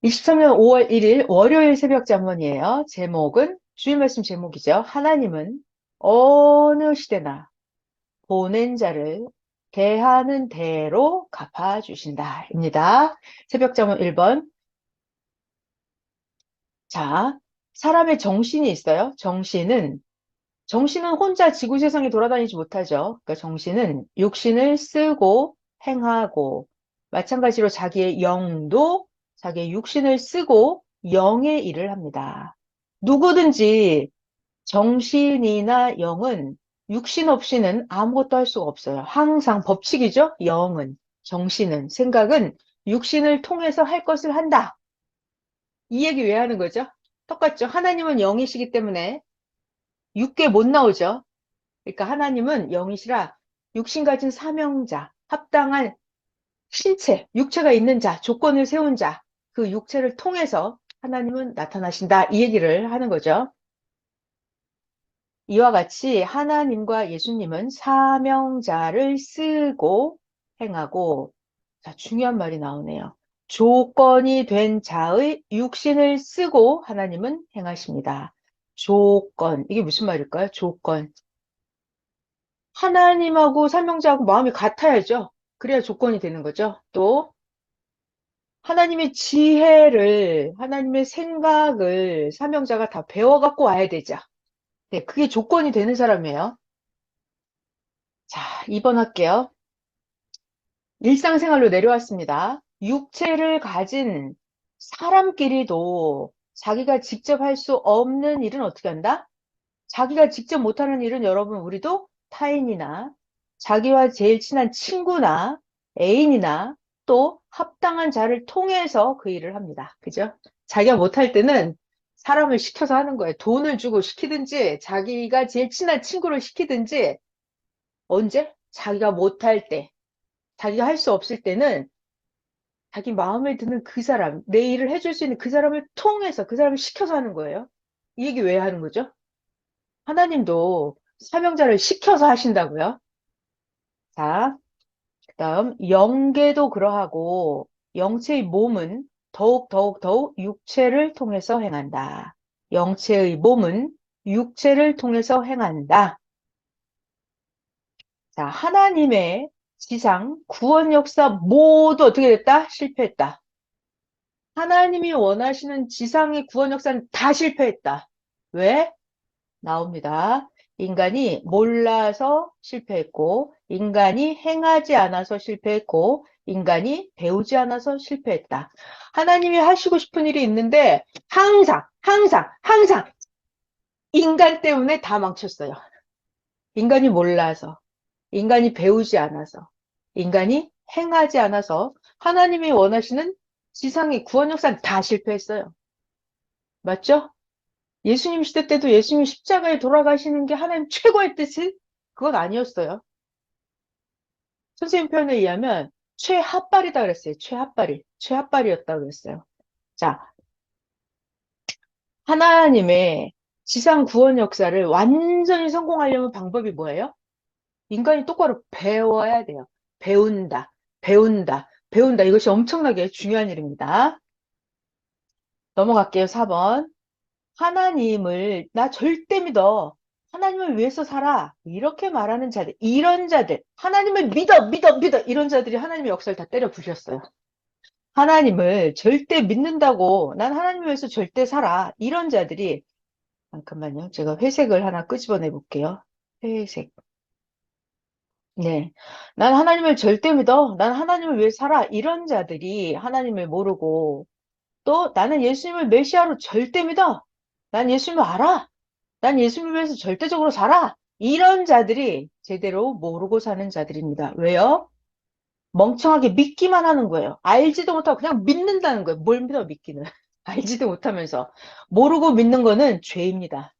23년 5월 1일 월요일 새벽 잠언이에요. 제목은 주일 말씀 제목이죠. 하나님은 어느 시대나 보낸 자를 대하는 대로 갚아주신다입니다. 새벽 잠언 1번. 자, 사람의 정신이 있어요. 정신은 혼자 지구 세상에 돌아다니지 못하죠. 그러니까 정신은 육신을 쓰고 행하고, 마찬가지로 자기의 영도 자기의 육신을 쓰고 영의 일을 합니다. 누구든지 정신이나 영은 육신 없이는 아무것도 할 수가 없어요. 항상 법칙이죠. 영은, 정신은, 생각은 육신을 통해서 할 것을 한다. 이 얘기 왜 하는 거죠? 똑같죠. 하나님은 영이시기 때문에 육계 못 나오죠. 그러니까 하나님은 영이시라 육신 가진 사명자, 합당한 신체, 육체가 있는 자, 조건을 세운 자, 그 육체를 통해서 하나님은 나타나신다. 이 얘기를 하는 거죠. 이와 같이 하나님과 예수님은 사명자를 쓰고 행하고, 자, 중요한 말이 나오네요. 조건이 된 자의 육신을 쓰고 하나님은 행하십니다. 조건. 이게 무슨 말일까요? 조건. 하나님하고 사명자하고 마음이 같아야죠. 그래야 조건이 되는 거죠. 또 하나님의 지혜를, 하나님의 생각을 사명자가 다 배워갖고 와야 되죠. 네, 그게 조건이 되는 사람이에요. 자, 2번 할게요. 일상생활로 내려왔습니다. 육체를 가진 사람끼리도 자기가 직접 할 수 없는 일은 어떻게 한다? 자기가 직접 못하는 일은 여러분, 우리도 타인이나 자기와 제일 친한 친구나 애인이나 또 합당한 자를 통해서 그 일을 합니다. 그죠? 자기가 못할 때는 사람을 시켜서 하는 거예요. 돈을 주고 시키든지 자기가 제일 친한 친구를 시키든지. 언제? 자기가 못할 때, 자기가 할 수 없을 때는 자기 마음에 드는 그 사람, 내 일을 해줄 수 있는 그 사람을 통해서 그 사람을 시켜서 하는 거예요. 이 얘기 왜 하는 거죠? 하나님도 사명자를 시켜서 하신다고요. 자, 그다음 영계도 그러하고 영체의 몸은 더욱 육체를 통해서 행한다. 영체의 몸은 육체를 통해서 행한다. 자, 하나님의 지상 구원 역사 모두 어떻게 됐다? 실패했다. 하나님이 원하시는 지상의 구원 역사는 다 실패했다. 왜? 나옵니다. 인간이 몰라서 실패했고, 인간이 행하지 않아서 실패했고, 인간이 배우지 않아서 실패했다. 하나님이 하시고 싶은 일이 있는데, 항상 인간 때문에 다 망쳤어요. 인간이 몰라서, 인간이 배우지 않아서, 인간이 행하지 않아서, 하나님이 원하시는 지상의 구원 역사는 다 실패했어요. 맞죠? 예수님 시대 때도 예수님 십자가에 돌아가시는 게 하나님 최고의 뜻이 그건 아니었어요. 선생님 표현에 의하면 최핫발이다 그랬어요. 최핫발이었다 그랬어요. 자, 하나님의 지상 구원 역사를 완전히 성공하려면 방법이 뭐예요? 인간이 똑바로 배워야 돼요. 배운다. 이것이 엄청나게 중요한 일입니다. 넘어갈게요. 4번. 하나님을 나 절대 믿어. 하나님을 위해서 살아. 이렇게 말하는 자들, 이런 자들, 하나님을 믿어. 이런 자들이 하나님의 역사를 다 때려 부셨어요. 하나님을 절대 믿는다고 난 하나님 위해서 절대 살아. 이런 자들이, 잠깐만요. 제가 회색을 하나 끄집어내 볼게요. 회색. 네. 난 하나님을 절대 믿어. 난 하나님을 위해 살아. 이런 자들이 하나님을 모르고 또 나는 예수님을 메시아로 절대 믿어. 난 예수님을 알아. 난 예수님을 위해서 절대적으로 살아. 이런 자들이 제대로 모르고 사는 자들입니다. 왜요? 멍청하게 믿기만 하는 거예요. 알지도 못하고 그냥 믿는다는 거예요. 뭘 믿어, 믿기는. 알지도 못하면서. 모르고 믿는 거는 죄입니다.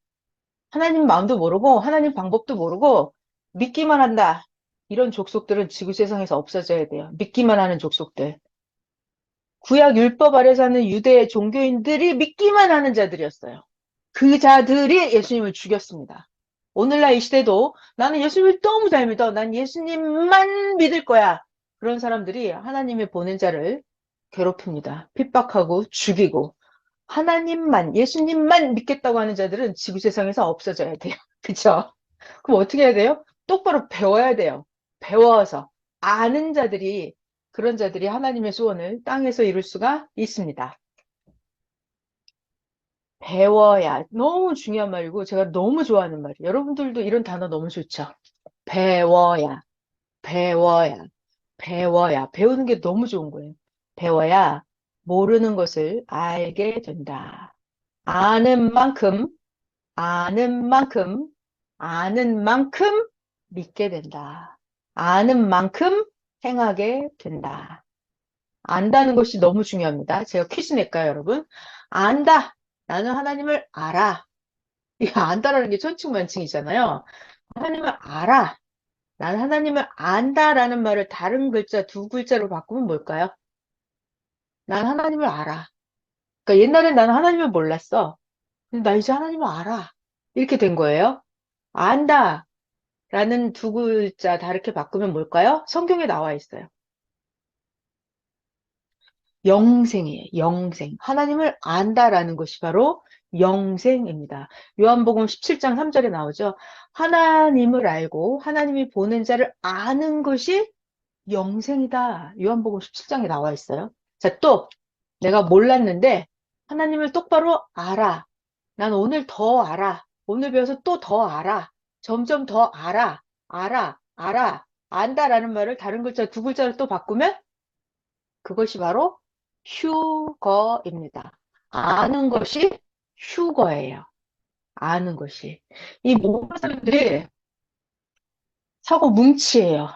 하나님 마음도 모르고, 하나님 방법도 모르고, 믿기만 한다. 이런 족속들은 지구 세상에서 없어져야 돼요. 믿기만 하는 족속들. 구약 율법 아래 사는 유대 종교인들이 믿기만 하는 자들이었어요. 그 자들이 예수님을 죽였습니다. 오늘날 이 시대도 나는 예수님을 너무 잘 믿어. 난 예수님만 믿을 거야. 그런 사람들이 하나님의 보낸 자를 괴롭힙니다. 핍박하고 죽이고. 하나님만, 예수님만 믿겠다고 하는 자들은 지구 세상에서 없어져야 돼요. 그쵸? 그럼 어떻게 해야 돼요? 똑바로 배워야 돼요. 배워서 아는 자들이, 그런 자들이 하나님의 소원을 땅에서 이룰 수가 있습니다. 배워야 너무 중요한 말이고 제가 너무 좋아하는 말이에요. 여러분들도 이런 단어 너무 좋죠? 배워야, 배워야, 배워야. 배우는 게 너무 좋은 거예요. 배워야 모르는 것을 알게 된다. 아는 만큼, 아는 만큼, 아는 만큼 믿게 된다. 아는 만큼 행하게 된다. 안다는 것이 너무 중요합니다. 제가 퀴즈 낼까요, 여러분? 안다. 나는 하나님을 알아. 이 안다라는 게 천칭만칭이잖아요. 하나님을 알아. 나는 하나님을 안다라는 말을 다른 글자, 두 글자로 바꾸면 뭘까요? 난 하나님을 알아. 그러니까 옛날엔 나는 하나님을 몰랐어. 근데 나 이제 하나님을 알아. 이렇게 된 거예요. 안다. 라는 두 글자 다르게 바꾸면 뭘까요? 성경에 나와 있어요. 영생이에요. 영생. 하나님을 안다라는 것이 바로 영생입니다. 요한복음 17장 3절에 나오죠. 하나님을 알고 하나님이 보낸 자를 아는 것이 영생이다. 요한복음 17장에 나와 있어요. 자, 또 내가 몰랐는데 하나님을 똑바로 알아. 난 오늘 더 알아. 오늘 배워서 또 더 알아. 점점 더 알아. 알아. 알아. 안다라는 말을 다른 글자 두 글자를 또 바꾸면 그것이 바로 휴거입니다. 아는 것이 휴거예요. 아는 것이. 이 모든 사람들이 사고 뭉치예요.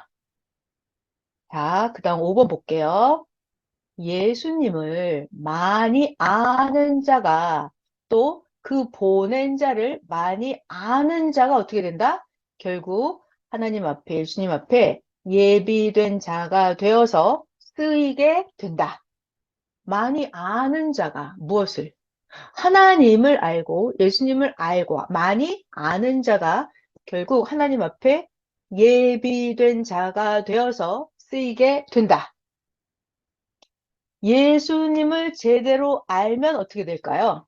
자, 그 다음 5번 볼게요. 예수님을 많이 아는 자가 또 그 보낸 자를 많이 아는 자가 어떻게 된다? 결국 하나님 앞에, 예수님 앞에 예비된 자가 되어서 쓰이게 된다. 많이 아는 자가 무엇을? 하나님을 알고 예수님을 알고 많이 아는 자가 결국 하나님 앞에 예비된 자가 되어서 쓰이게 된다. 예수님을 제대로 알면 어떻게 될까요?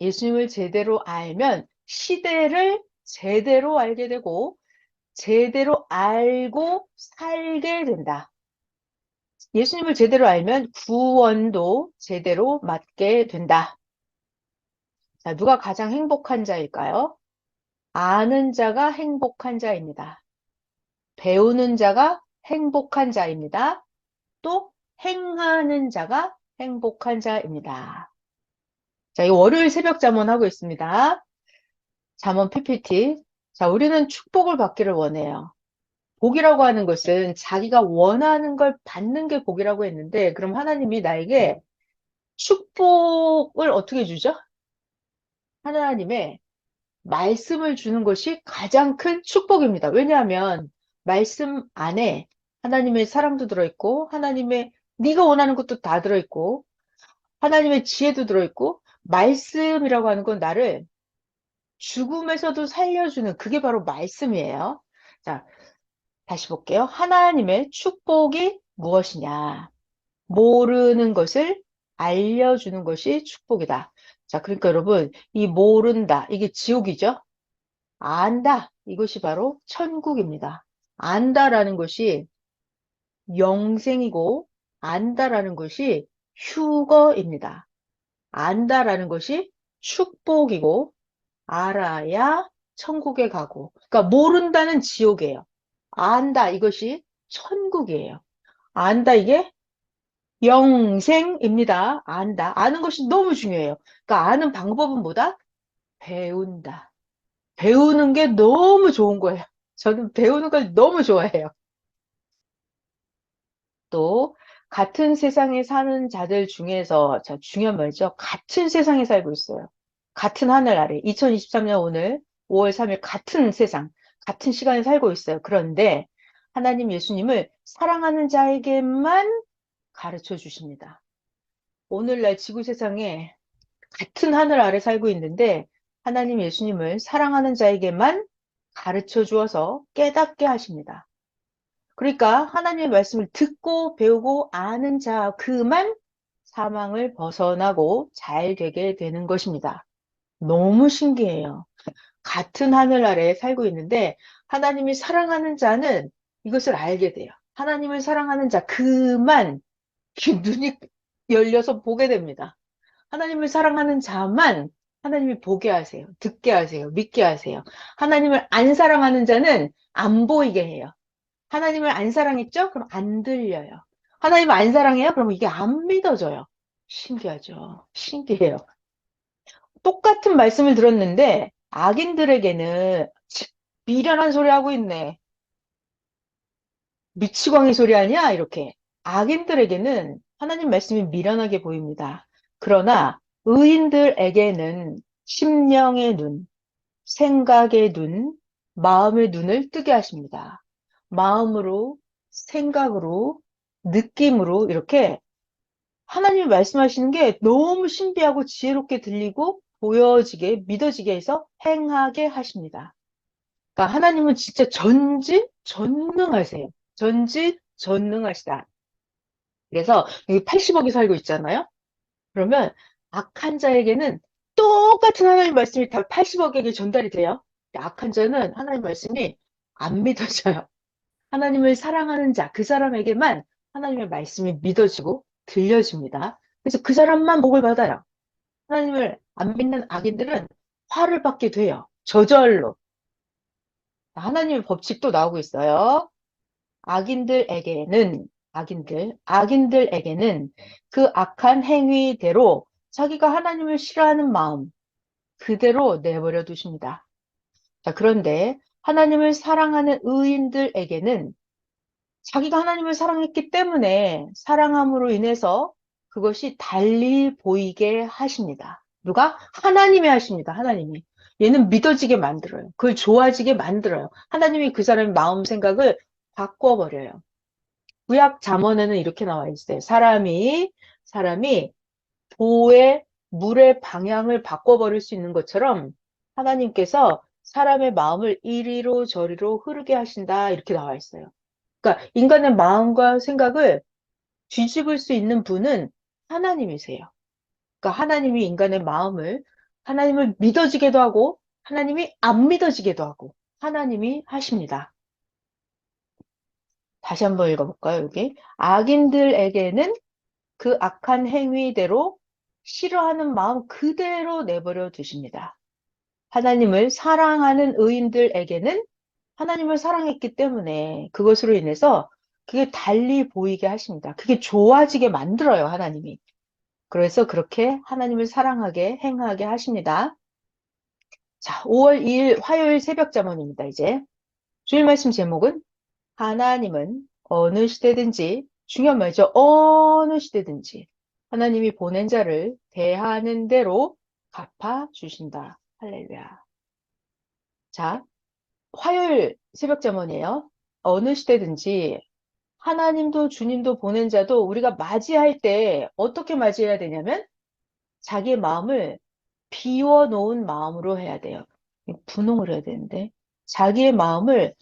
예수님을 제대로 알면 시대를 제대로 알게 되고 제대로 알고 살게 된다. 예수님을 제대로 알면 구원도 제대로 받게 된다. 자, 누가 가장 행복한 자일까요? 아는 자가 행복한 자입니다. 배우는 자가 행복한 자입니다. 또 행하는 자가 행복한 자입니다. 자, 이 월요일 새벽 잠원 하고 있습니다. 잠원 PPT. 자, 우리는 축복을 받기를 원해요. 복이라고 하는 것은 자기가 원하는 걸 받는 게 복이라고 했는데, 그럼 하나님이 나에게 축복을 어떻게 주죠? 하나님의 말씀을 주는 것이 가장 큰 축복입니다. 왜냐하면 말씀 안에 하나님의 사랑도 들어있고, 하나님의 네가 원하는 것도 다 들어있고, 하나님의 지혜도 들어있고, 말씀이라고 하는 건 나를 죽음에서도 살려주는 그게 바로 말씀이에요. 자, 다시 볼게요. 하나님의 축복이 무엇이냐? 모르는 것을 알려주는 것이 축복이다. 자, 그러니까 여러분, 이 모른다. 이게 지옥이죠? 안다. 이것이 바로 천국입니다. 안다라는 것이 영생이고, 안다라는 것이 휴거입니다. 안다라는 것이 축복이고, 알아야 천국에 가고. 그러니까 모른다는 지옥이에요. 안다 이것이 천국이에요. 안다 이게 영생입니다. 안다. 아는 것이 너무 중요해요. 그러니까 아는 방법은 뭐다? 배운다. 배우는 게 너무 좋은 거예요. 저는 배우는 걸 너무 좋아해요. 또 같은 세상에 사는 자들 중에서 자, 중요한 말이죠. 같은 세상에 살고 있어요. 같은 하늘 아래 2023년 오늘 5월 3일 같은 세상, 같은 시간에 살고 있어요. 그런데 하나님 예수님을 사랑하는 자에게만 가르쳐 주십니다. 오늘날 지구 세상에 같은 하늘 아래 살고 있는데 하나님 예수님을 사랑하는 자에게만 가르쳐 주어서 깨닫게 하십니다. 그러니까 하나님의 말씀을 듣고 배우고 아는 자 그만 사망을 벗어나고 잘 되게 되는 것입니다. 너무 신기해요. 같은 하늘 아래에 살고 있는데 하나님이 사랑하는 자는 이것을 알게 돼요. 하나님을 사랑하는 자 그만 눈이 열려서 보게 됩니다. 하나님을 사랑하는 자만 하나님이 보게 하세요. 듣게 하세요. 믿게 하세요. 하나님을 안 사랑하는 자는 안 보이게 해요. 하나님을 안 사랑했죠? 그럼 안 들려요. 하나님을 안 사랑해요? 그럼 이게 안 믿어져요. 신기하죠? 신기해요. 똑같은 말씀을 들었는데 악인들에게는 미련한 소리 하고 있네. 미치광이 소리 아니야? 이렇게. 악인들에게는 하나님 말씀이 미련하게 보입니다. 그러나 의인들에게는 심령의 눈, 생각의 눈, 마음의 눈을 뜨게 하십니다. 마음으로, 생각으로, 느낌으로 이렇게 하나님이 말씀하시는 게 너무 신비하고 지혜롭게 들리고 보여지게, 믿어지게 해서 행하게 하십니다. 그러니까 하나님은 진짜 전지전능하세요. 전지전능하시다. 그래서 여기 80억이 살고 있잖아요. 그러면 악한 자에게는 똑같은 하나님 말씀이 다 80억에게 전달이 돼요. 악한 자는 하나님 말씀이 안 믿어져요. 하나님을 사랑하는 자, 그 사람에게만 하나님의 말씀이 믿어지고 들려집니다. 그래서 그 사람만 복을 받아요. 하나님을 안 믿는 악인들은 화를 받게 돼요. 저절로. 하나님의 법칙도 나오고 있어요. 악인들에게는 그 악한 행위대로 자기가 하나님을 싫어하는 마음 그대로 내버려 두십니다. 자, 그런데 하나님을 사랑하는 의인들에게는 자기가 하나님을 사랑했기 때문에 사랑함으로 인해서 그것이 달리 보이게 하십니다. 누가? 하나님이 하십니다. 하나님이. 얘는 믿어지게 만들어요. 그걸 좋아지게 만들어요. 하나님이 그 사람의 마음 생각을 바꿔버려요. 구약 잠언에는 이렇게 나와 있어요. 사람이 물의 방향을 바꿔버릴 수 있는 것처럼 하나님께서 사람의 마음을 이리로 저리로 흐르게 하신다. 이렇게 나와 있어요. 그러니까 인간의 마음과 생각을 뒤집을 수 있는 분은 하나님이세요. 그러니까 하나님이 인간의 마음을 하나님을 믿어지게도 하고 하나님이 안 믿어지게도 하고 하나님이 하십니다. 다시 한번 읽어볼까요, 여기? 악인들에게는 그 악한 행위대로 싫어하는 마음 그대로 내버려 두십니다. 하나님을 사랑하는 의인들에게는 하나님을 사랑했기 때문에 그것으로 인해서 그게 달리 보이게 하십니다. 그게 좋아지게 만들어요, 하나님이. 그래서 그렇게 하나님을 사랑하게 행하게 하십니다. 자, 5월 2일 화요일 새벽 잠언입니다, 이제. 주일 말씀 제목은 하나님은 어느 시대든지, 중요한 말이죠. 어느 시대든지 하나님이 보낸 자를 대하는 대로 갚아주신다. 할렐루야. 자, 화요일 새벽 잠언이에요. 어느 시대든지 하나님도 주님도 보낸 자도 우리가 맞이할 때 어떻게 맞이해야 되냐면 자기의 마음을 비워놓은 마음으로 해야 돼요. 분홍을 해야 되는데 자기의 마음을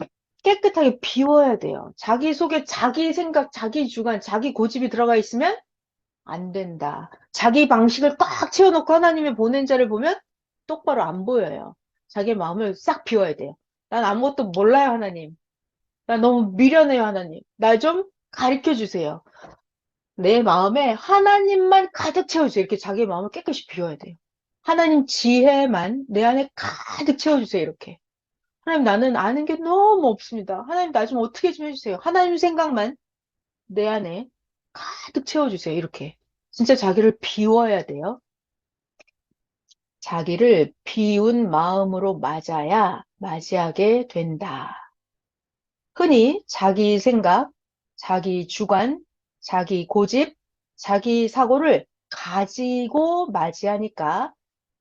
깨끗하게 비워야 돼요. 자기 속에 자기 생각, 자기 주관, 자기 고집이 들어가 있으면 안 된다. 자기 방식을 꽉 채워놓고 하나님이 보낸 자를 보면 똑바로 안 보여요. 자기 마음을 싹 비워야 돼요. 난 아무것도 몰라요, 하나님. 나 너무 미련해요, 하나님. 나 좀 가르쳐 주세요. 내 마음에 하나님만 가득 채워주세요. 이렇게 자기 마음을 깨끗이 비워야 돼요. 하나님 지혜만 내 안에 가득 채워주세요. 이렇게. 하나님 나는 아는 게 너무 없습니다. 하나님 나 좀 어떻게 좀 해주세요. 하나님 생각만 내 안에 가득 채워주세요. 이렇게. 진짜 자기를 비워야 돼요. 자기를 비운 마음으로 맞이하게 된다. 흔히 자기 생각, 자기 주관, 자기 고집, 자기 사고를 가지고 맞이하니까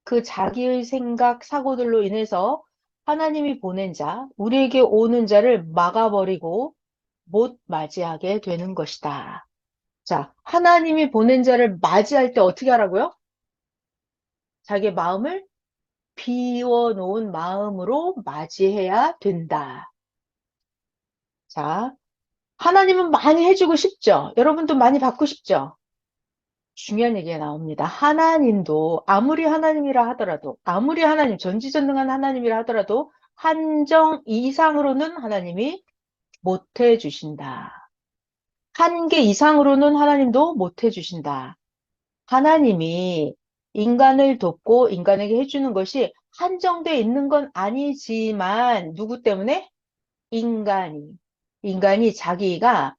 그 자기의 생각, 사고들로 인해서 하나님이 보낸 자, 우리에게 오는 자를 막아버리고 못 맞이하게 되는 것이다. 자, 하나님이 보낸 자를 맞이할 때 어떻게 하라고요? 자기의 마음을 비워놓은 마음으로 맞이해야 된다. 자, 하나님은 많이 해주고 싶죠? 여러분도 많이 받고 싶죠? 중요한 얘기가 나옵니다. 하나님도 아무리 하나님이라 하더라도, 아무리 하나님, 전지전능한 하나님이라 하더라도 한정 이상으로는 하나님이 못 해주신다. 한계 이상으로는 하나님도 못 해주신다. 하나님이 인간을 돕고 인간에게 해주는 것이 한정되어 있는 건 아니지만, 누구 때문에? 인간이. 인간이 자기가,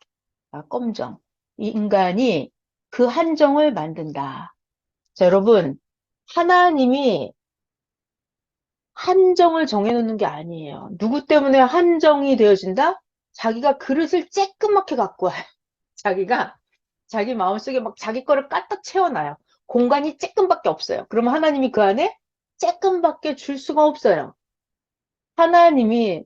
껌정. 이 인간이 그 한정을 만든다. 자, 여러분, 하나님이 한정을 정해놓는 게 아니에요. 누구 때문에 한정이 되어진다? 자기가 그릇을 쬐끄맣게 갖고 와요. 자기가 자기 마음속에 막 자기 거를 까딱 채워놔요. 공간이 쬐끔밖에 없어요. 그러면 하나님이 그 안에 쬐끔밖에 줄 수가 없어요. 하나님이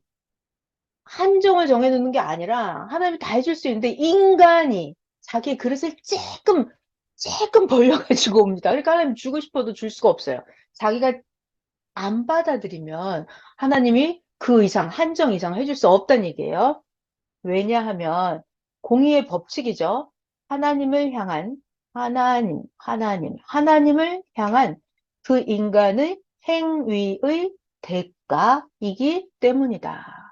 한정을 정해놓는 게 아니라 하나님이 다 해줄 수 있는데 인간이 자기 그릇을 쬐끔 벌려가지고 옵니다. 그러니까 하나님 주고 싶어도 줄 수가 없어요. 자기가 안 받아들이면 하나님이 그 이상, 한정 이상 해줄 수 없다는 얘기예요. 왜냐하면 공의의 법칙이죠. 하나님을 향한 하나님을 향한 그 인간의 행위의 대가이기 때문이다.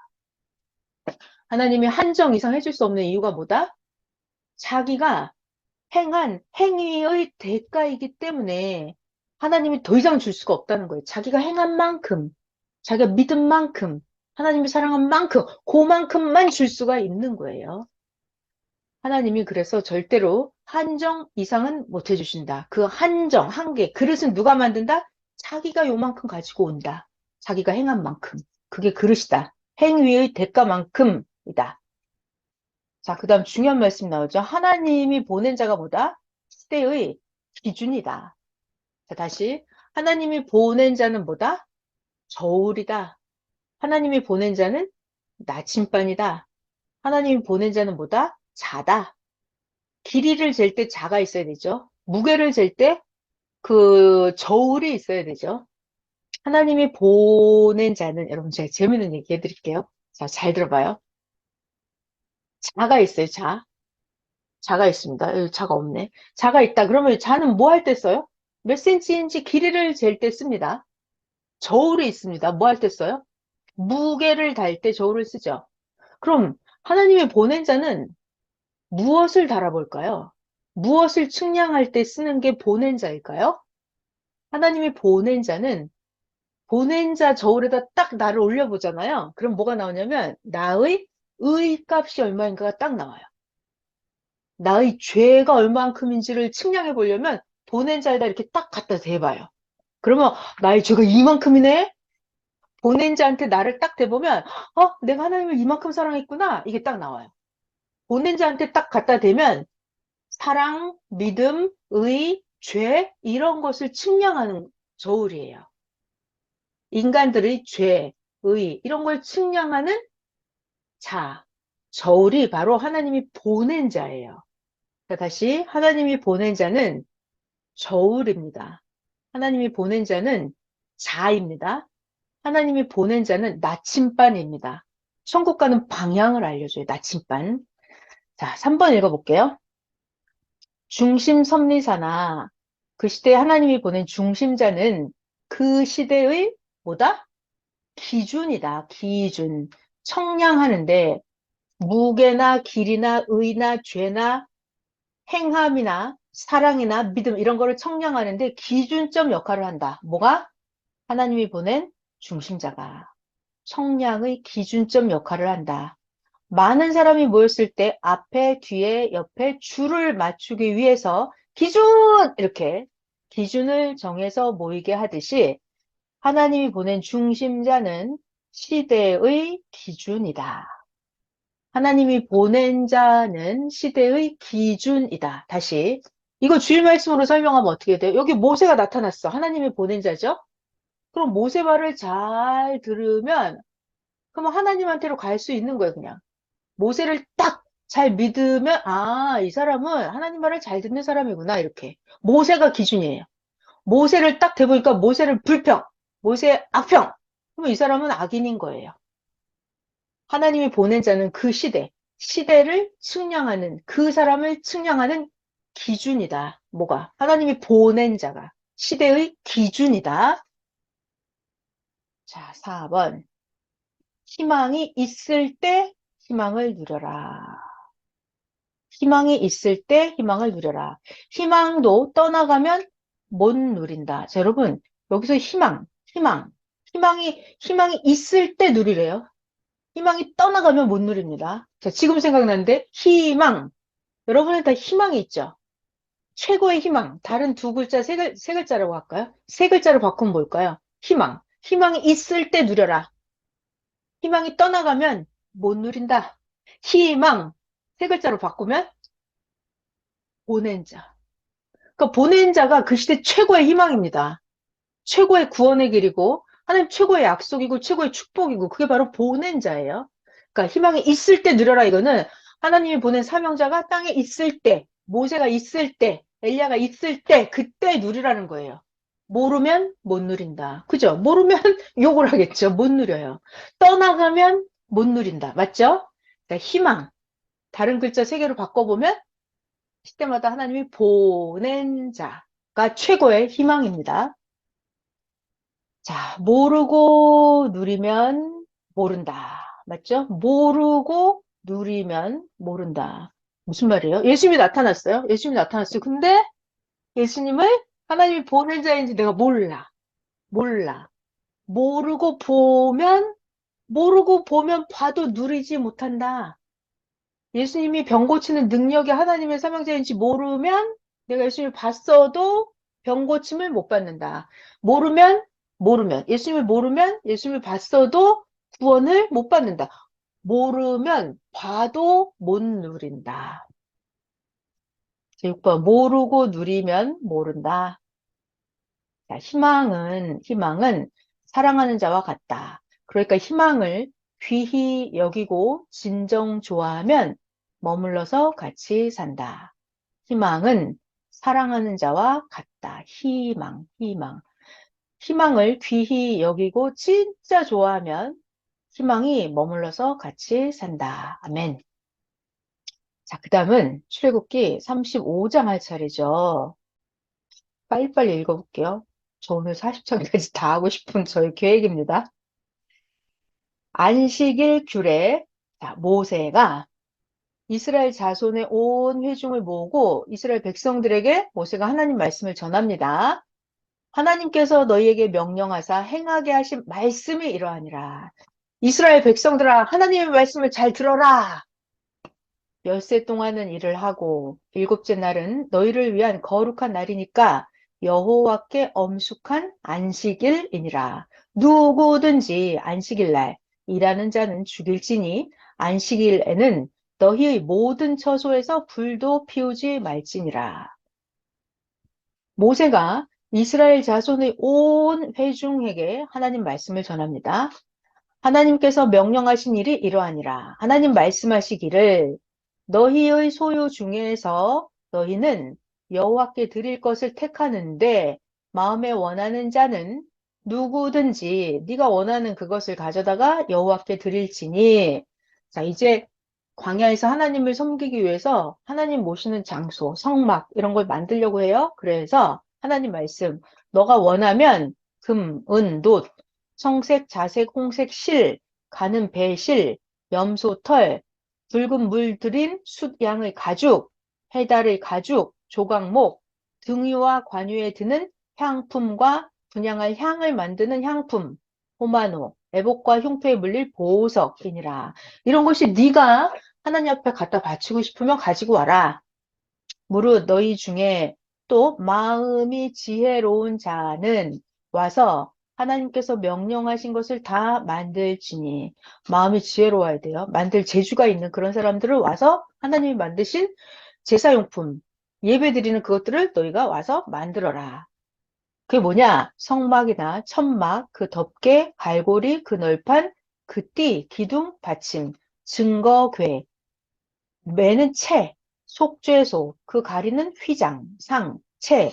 하나님이 한정 이상 해줄 수 없는 이유가 뭐다? 자기가 행한 행위의 대가이기 때문에 하나님이 더 이상 줄 수가 없다는 거예요. 자기가 행한 만큼, 자기가 믿은 만큼, 하나님이 사랑한 만큼, 그만큼만 줄 수가 있는 거예요. 하나님이 그래서 절대로 한정 이상은 못 해주신다. 그 한정, 한계, 그릇은 누가 만든다? 자기가 요만큼 가지고 온다. 자기가 행한 만큼. 그게 그릇이다. 행위의 대가만큼이다. 자, 그 다음 중요한 말씀 나오죠. 하나님이 보낸 자가 뭐다? 시대의 기준이다. 자, 다시. 하나님이 보낸 자는 뭐다? 저울이다. 하나님이 보낸 자는 나침반이다. 하나님이 보낸 자는 뭐다? 자다. 길이를 잴 때 자가 있어야 되죠. 무게를 잴 때 그 저울이 있어야 되죠. 하나님이 보낸 자는, 여러분 제가 재밌는 얘기 해드릴게요. 자, 잘 들어봐요. 자가 있어요, 자. 자가 있습니다. 여기 자가 없네. 자가 있다. 그러면 자는 뭐 할 때 써요? 몇 센치인지 길이를 잴 때 씁니다. 저울이 있습니다. 뭐 할 때 써요? 무게를 달 때 저울을 쓰죠. 그럼 하나님이 보낸 자는 무엇을 달아볼까요? 무엇을 측량할 때 쓰는 게 보낸 자일까요? 하나님이 보낸 자는 보낸 자 저울에다 딱 나를 올려보잖아요. 그럼 뭐가 나오냐면 나의 의 값이 얼마인가가 딱 나와요. 나의 죄가 얼만큼인지를 측량해 보려면 보낸 자에다 이렇게 딱 갖다 대봐요. 그러면 나의 죄가 이만큼이네? 보낸 자한테 나를 딱 대보면 내가 하나님을 이만큼 사랑했구나. 이게 딱 나와요. 보낸 자한테 딱 갖다 대면 사랑, 믿음, 의, 죄 이런 것을 측량하는 저울이에요. 인간들의 죄, 의 이런 걸 측량하는 자, 저울이 바로 하나님이 보낸 자예요. 자, 다시 하나님이 보낸 자는 저울입니다. 하나님이 보낸 자는 자입니다. 하나님이 보낸 자는 나침반입니다. 천국 가는 방향을 알려줘요. 나침반. 자, 3번 읽어볼게요. 중심섭리사나 그 시대에 하나님이 보낸 중심자는 그 시대의 뭐다? 기준이다. 기준. 청량하는데 무게나 길이나 의나 죄나 행함이나 사랑이나 믿음 이런 거를 청량하는데 기준점 역할을 한다. 뭐가? 하나님이 보낸 중심자가 청량의 기준점 역할을 한다. 많은 사람이 모였을 때 앞에, 뒤에, 옆에 줄을 맞추기 위해서 기준! 이렇게 기준을 정해서 모이게 하듯이 하나님이 보낸 중심자는 시대의 기준이다. 하나님이 보낸 자는 시대의 기준이다. 다시. 이거 주일 말씀으로 설명하면 어떻게 돼요? 여기 모세가 나타났어. 하나님이 보낸 자죠? 그럼 모세 말을 잘 들으면, 그럼 하나님한테로 갈 수 있는 거예요, 그냥. 모세를 딱 잘 믿으면, 이 사람은 하나님 말을 잘 듣는 사람이구나, 이렇게. 모세가 기준이에요. 모세를 딱 대보니까 모세를 불평, 모세 악평. 그러면 이 사람은 악인인 거예요. 하나님이 보낸 자는 그 시대, 시대를 측량하는, 그 사람을 측량하는 기준이다. 뭐가? 하나님이 보낸 자가 시대의 기준이다. 자, 4번. 희망이 있을 때 희망을 누려라. 희망이 있을 때 희망을 누려라. 희망도 떠나가면 못 누린다. 자, 여러분, 여기서 희망이 있을 때 누리래요. 희망이 떠나가면 못 누립니다. 자, 지금 생각나는데, 희망. 여러분은 다 희망이 있죠? 최고의 희망. 다른 두 글자, 세 글자라고 할까요? 세 글자로 바꾸면 뭘까요? 희망. 희망이 있을 때 누려라. 희망이 떠나가면 못 누린다. 희망. 세 글자로 바꾸면 보낸 자. 그러니까 보낸 자가 그 시대 최고의 희망입니다. 최고의 구원의 길이고, 하나님 최고의 약속이고, 최고의 축복이고, 그게 바로 보낸 자예요. 그러니까 희망이 있을 때 누려라 이거는 하나님이 보낸 사명자가 땅에 있을 때, 모세가 있을 때, 엘리야가 있을 때, 그때 누리라는 거예요. 모르면 못 누린다. 그죠? 모르면 욕을 하겠죠. 못 누려요. 떠나가면 못 누린다. 맞죠? 그러니까 희망. 다른 글자 세 개로 바꿔보면 시대마다 하나님이 보낸 자가 최고의 희망입니다. 자, 모르고 누리면 모른다. 맞죠? 모르고 누리면 모른다. 무슨 말이에요? 예수님이 나타났어요. 예수님이 나타났어요. 근데 예수님을 하나님이 보낸 자인지 내가 몰라. 몰라. 모르고 보면 봐도 누리지 못한다. 예수님이 병 고치는 능력이 하나님의 사명자인지 모르면 내가 예수님을 봤어도 병 고침을 못 받는다. 예수님을 모르면 예수님을 봤어도 구원을 못 받는다. 모르면 봐도 못 누린다. 6번, 모르고 누리면 모른다. 자, 희망은 사랑하는 자와 같다. 그러니까 희망을 귀히 여기고 진정 좋아하면 머물러서 같이 산다. 희망은 사랑하는 자와 같다. 희망을 귀히 여기고 진짜 좋아하면 희망이 머물러서 같이 산다. 아멘. 자, 그 다음은 출애굽기 35장 할 차례죠. 빨리빨리 읽어볼게요. 저 오늘 40장까지 다 하고 싶은 저의 계획입니다. 안식일 규례. 자, 모세가 이스라엘 자손의 온 회중을 모으고 이스라엘 백성들에게 모세가 하나님 말씀을 전합니다. 하나님께서 너희에게 명령하사 행하게 하신 말씀이 이러하니라. 이스라엘 백성들아, 하나님의 말씀을 잘 들어라. 엿새 동안은 일을 하고 일곱째 날은 너희를 위한 거룩한 날이니까 여호와께 엄숙한 안식일이니라. 누구든지 안식일날 일하는 자는 죽일지니 안식일에는 너희의 모든 처소에서 불도 피우지 말지니라. 모세가 이스라엘 자손의 온 회중에게 하나님 말씀을 전합니다. 하나님께서 명령하신 일이 이러하니라. 하나님 말씀하시기를 너희의 소유 중에서 너희는 여호와께 드릴 것을 택하는데 마음에 원하는 자는 누구든지 네가 원하는 그것을 가져다가 여호와께 드릴지니. 자, 이제 광야에서 하나님을 섬기기 위해서 하나님 모시는 장소, 성막 이런 걸 만들려고 해요. 그래서 하나님 말씀, 너가 원하면 금, 은, 놋, 청색, 자색, 홍색, 실, 가는 배, 실, 염소, 털, 붉은 물 들인 숫양의 가죽, 해달의 가죽, 조각목, 등유와 관유에 드는 향품과 분향할 향을 만드는 향품, 호마노, 애복과 흉터에 물릴 보석이니라. 이런 것이 네가 하나님 앞에 갖다 바치고 싶으면 가지고 와라. 무릇 너희 중에 또 마음이 지혜로운 자는 와서 하나님께서 명령하신 것을 다 만들지니. 마음이 지혜로워야 돼요. 만들 재주가 있는 그런 사람들을 와서 하나님이 만드신 제사용품, 예배드리는 그것들을 너희가 와서 만들어라. 그게 뭐냐? 성막이나 천막, 그 덮개, 갈고리, 그 널판, 그 띠, 기둥, 받침, 증거궤, 매는 채, 속죄소, 그 가리는 휘장, 상, 채,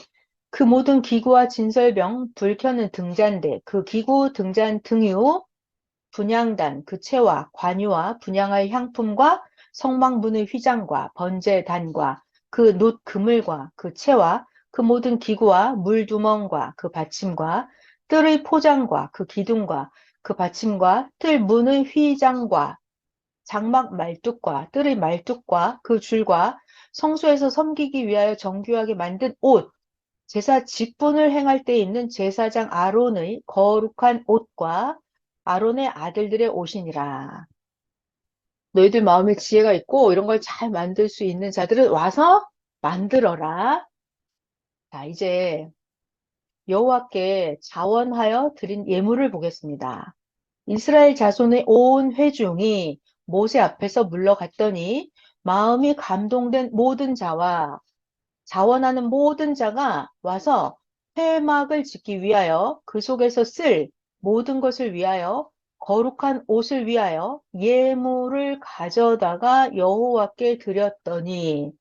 그 모든 기구와 진설병, 불 켜는 등잔대, 그 기구, 등잔, 등유, 분향단, 그 채와 관유와 분향할 향품과 성막문의 휘장과 번제단과 그 놋 그물과 그 채와 그 모든 기구와 물두멍과 그 받침과 뜰의 포장과 그 기둥과 그 받침과 뜰 문의 휘장과 장막 말뚝과 뜰의 말뚝과 그 줄과 성소에서 섬기기 위하여 정교하게 만든 옷, 제사 직분을 행할 때 입는 제사장 아론의 거룩한 옷과 아론의 아들들의 옷이니라. 너희들 마음에 지혜가 있고 이런 걸 잘 만들 수 있는 자들은 와서 만들어라. 자, 이제 여호와께 자원하여 드린 예물을 보겠습니다. 이스라엘 자손의 온 회중이 모세 앞에서 물러갔더니 마음이 감동된 모든 자와 자원하는 모든 자가 와서 회막을 짓기 위하여 그 속에서 쓸 모든 것을 위하여 거룩한 옷을 위하여 예물을 가져다가 여호와께 드렸더니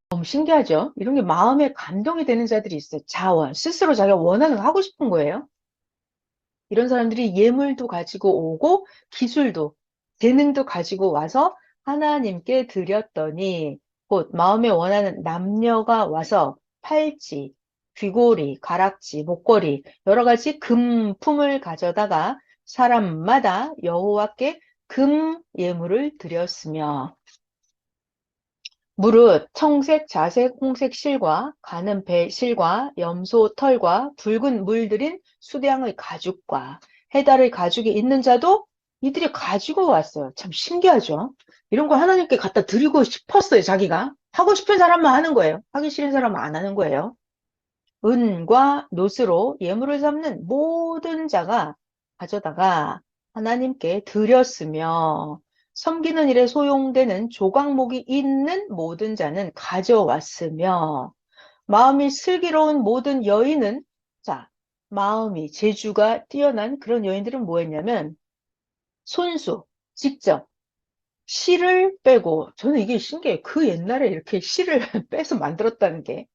너무 신기하죠? 이런 게 마음에 감동이 되는 자들이 있어요. 자원, 스스로 자기가 원하는 거 하고 싶은 거예요. 이런 사람들이 예물도 가지고 오고 기술도 재능도 가지고 와서 하나님께 드렸더니 곧 마음에 원하는 남녀가 와서 팔찌, 귀고리, 가락지, 목걸이 여러 가지 금품을 가져다가 사람마다 여호와께 금 예물을 드렸으며 무릇 청색, 자색, 홍색 실과 가는 배 실과 염소 털과 붉은 물들인 수량의 가죽과 해달의 가죽이 있는 자도 이들이 가지고 왔어요. 참 신기하죠? 이런 거 하나님께 갖다 드리고 싶었어요, 자기가. 하고 싶은 사람만 하는 거예요. 하기 싫은 사람은 안 하는 거예요. 은과 노스로 예물을 삼는 모든 자가 가져다가 하나님께 드렸으며 섬기는 일에 소용되는 조각목이 있는 모든 자는 가져왔으며 마음이 슬기로운 모든 여인은 자, 마음이 재주가 뛰어난 그런 여인들은 뭐 했냐면 손수, 직접 실을 빼고 저는 이게 신기해요. 그 옛날에 이렇게 실을 빼서 만들었다는 게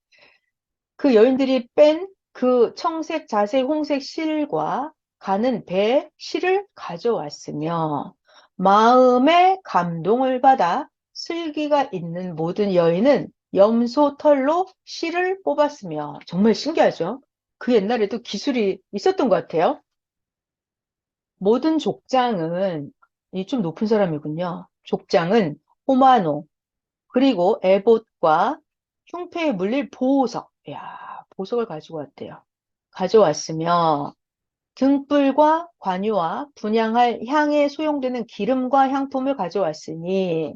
그 여인들이 뺀 그 청색, 자색, 홍색 실과 가는 배 실을 가져왔으며 마음의 감동을 받아 슬기가 있는 모든 여인은 염소 털로 실을 뽑았으며 정말 신기하죠? 그 옛날에도 기술이 있었던 것 같아요. 모든 족장은 이 좀 높은 사람이군요. 족장은 호마노 그리고 에봇과 흉패에 물릴 보석. 야, 보석을 가지고 왔대요. 가져왔으며 등불과 관유와 분향할 향에 소용되는 기름과 향품을 가져왔으니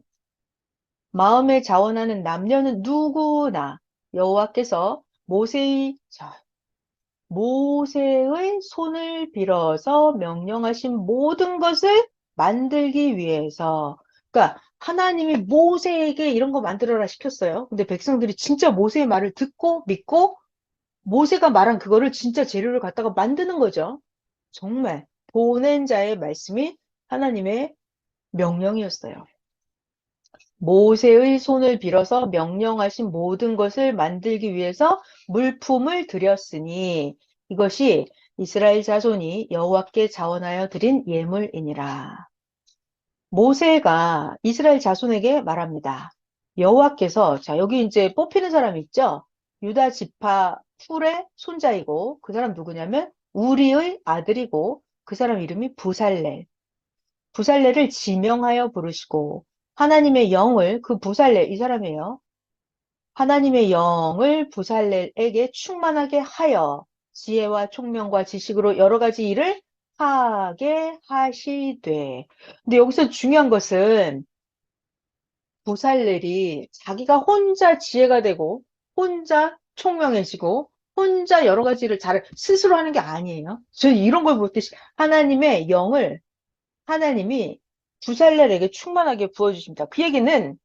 마음에 자원하는 남녀는 누구나 여호와께서 모세의 손을 빌어서 명령하신 모든 것을 만들기 위해서 그러니까 하나님이 모세에게 이런 거 만들어라 시켰어요. 근데 백성들이 진짜 모세의 말을 듣고 믿고 모세가 말한 그거를 진짜 재료를 갖다가 만드는 거죠. 정말 보낸 자의 말씀이 하나님의 명령이었어요. 모세의 손을 빌어서 명령하신 모든 것을 만들기 위해서 물품을 드렸으니 이것이 이스라엘 자손이 여호와께 자원하여 드린 예물이니라. 모세가 이스라엘 자손에게 말합니다. 여호와께서 자 여기 이제 뽑히는 사람 있죠? 유다 지파 풀의 손자이고 그 사람 누구냐면 우리의 아들이고 그 사람 이름이 부살렐. 부살렐을 지명하여 부르시고 하나님의 영을 그 부살렐 이 사람이에요. 하나님의 영을 부살렐에게 충만하게 하여 지혜와 총명과 지식으로 여러 가지 일을 하게 하시되. 근데 여기서 중요한 것은 부살렐이 자기가 혼자 지혜가 되고 혼자 총명해지고 혼자 여러 가지 일을 잘 스스로 하는 게 아니에요. 저 이런 걸 볼 때 하나님의 영을 하나님이 부살렐에게 충만하게 부어주십니다. 그 얘기는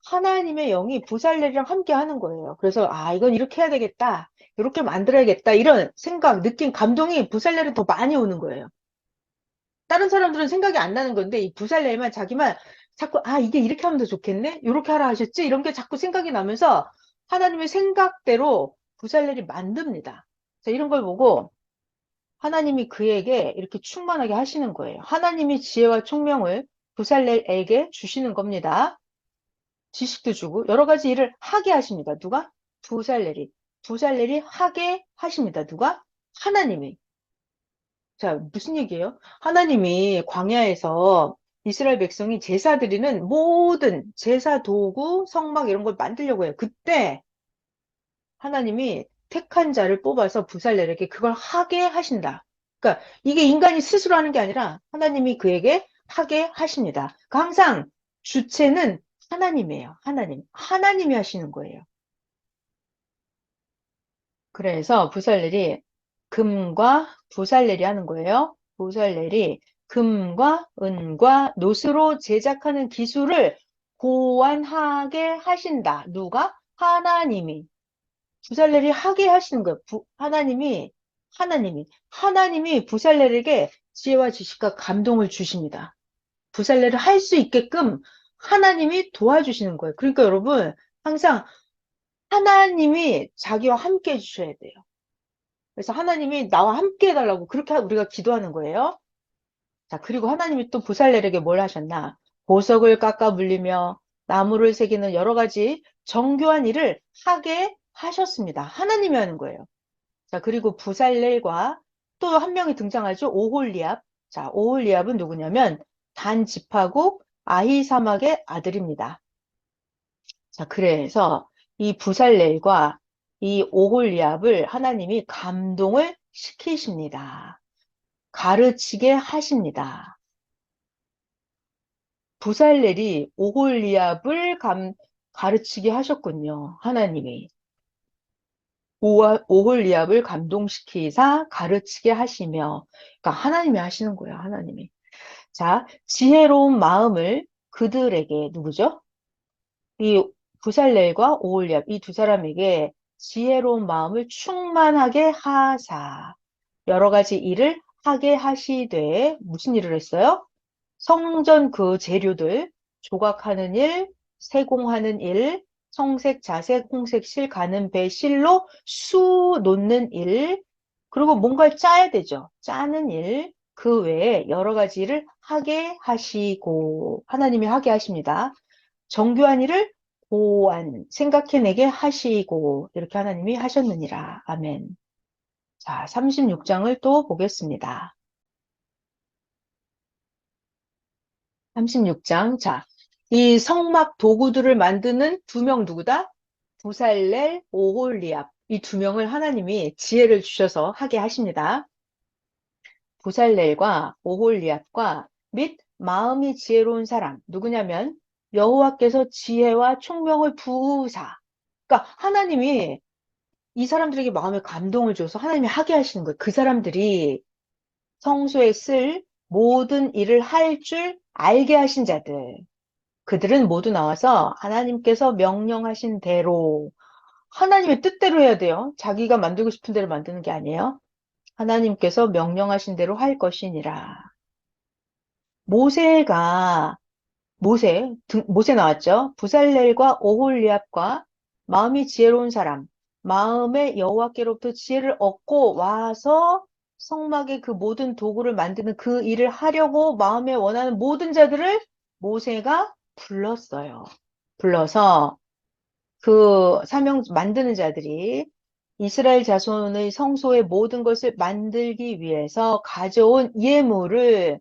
하나님의 영이 부살렐이랑 함께 하는 거예요. 그래서 아 이건 이렇게 해야 되겠다. 이렇게 만들어야겠다. 이런 생각, 느낌, 감동이 부살렐은 더 많이 오는 거예요. 다른 사람들은 생각이 안 나는 건데 이 부살렐만 자기만 자꾸 아 이게 이렇게 하면 더 좋겠네? 이렇게 하라 하셨지? 이런 게 자꾸 생각이 나면서 하나님의 생각대로 부살렐이 만듭니다. 자, 이런 걸 보고 하나님이 그에게 이렇게 충만하게 하시는 거예요. 하나님이 지혜와 총명을 부살렐에게 주시는 겁니다. 지식도 주고 여러 가지 일을 하게 하십니다. 누가? 부살렐이. 부살렐이 하게 하십니다. 누가? 하나님이. 자, 무슨 얘기예요? 하나님이 광야에서 이스라엘 백성이 제사 드리는 모든 제사 도구, 성막 이런 걸 만들려고 해요. 그때 하나님이 택한 자를 뽑아서 부살렐에게 그걸 하게 하신다. 그러니까 이게 인간이 스스로 하는 게 아니라 하나님이 그에게 하게 하십니다. 그러니까 항상 주체는 하나님이에요. 하나님. 하나님이 하시는 거예요. 그래서 부살렐이 금과 부살렐이 하는 거예요. 부살렐이 금과 은과 노스로 제작하는 기술을 고안하게 하신다. 누가? 하나님이. 부살렐이 하게 하시는 거예요. 하나님이 부살렐에게 지혜와 지식과 감동을 주십니다. 부살렐을 할 수 있게끔 하나님이 도와주시는 거예요. 그러니까 여러분, 항상 하나님이 자기와 함께 해주셔야 돼요. 그래서 하나님이 나와 함께 해달라고 그렇게 우리가 기도하는 거예요. 자, 그리고 하나님이 또 부살렐에게 뭘 하셨나? 보석을 깎아 물리며 나무를 새기는 여러 가지 정교한 일을 하게 하셨습니다. 하나님이 하는 거예요. 자, 그리고 부살렐과 또 한 명이 등장하죠. 오홀리압. 자, 오홀리압은 누구냐면 단 지파국 아히사막의 아들입니다. 자, 그래서 이 부살렐과 이 오홀리압을 하나님이 감동을 시키십니다. 가르치게 하십니다. 부살렐이 오홀리압을 가르치게 하셨군요. 하나님이. 오홀리압을 감동시키사 가르치게 하시며, 그러니까 하나님이 하시는 거예요, 하나님이. 자, 지혜로운 마음을 그들에게, 누구죠? 이 부살렐과 오홀리압, 이 두 사람에게 지혜로운 마음을 충만하게 하사, 여러 가지 일을 하게 하시되, 무슨 일을 했어요? 성전 그 재료들, 조각하는 일, 세공하는 일, 청색, 자색, 홍색, 실, 가는 배, 실로 수 놓는 일, 그리고 뭔가를 짜야 되죠. 짜는 일, 그 외에 여러 가지 일을 하게 하시고, 하나님이 하게 하십니다. 정교한 일을 고안, 생각해내게 하시고, 이렇게 하나님이 하셨느니라. 아멘. 자, 36장을 또 보겠습니다. 36장. 자, 이 성막 도구들을 만드는 두 명 누구다? 부살렐, 오홀리압. 이 두 명을 하나님이 지혜를 주셔서 하게 하십니다. 부살렐과 오홀리압과 및 마음이 지혜로운 사람. 누구냐면 여호와께서 지혜와 총명을 부으사. 그러니까 하나님이 이 사람들에게 마음의 감동을 줘서 하나님이 하게 하시는 거예요. 그 사람들이 성소에 쓸 모든 일을 할 줄 알게 하신 자들. 그들은 모두 나와서 하나님께서 명령하신 대로 하나님의 뜻대로 해야 돼요. 자기가 만들고 싶은 대로 만드는 게 아니에요. 하나님께서 명령하신 대로 할 것이니라. 모세가 모세 나왔죠. 부살렐과 오홀리압과 마음이 지혜로운 사람, 마음의 여호와께로부터 지혜를 얻고 와서 성막의 그 모든 도구를 만드는 그 일을 하려고 마음에 원하는 모든 자들을 모세가 불렀어요. 불러서 그 사명 만드는 자들이 이스라엘 자손의 성소의 모든 것을 만들기 위해서 가져온 예물을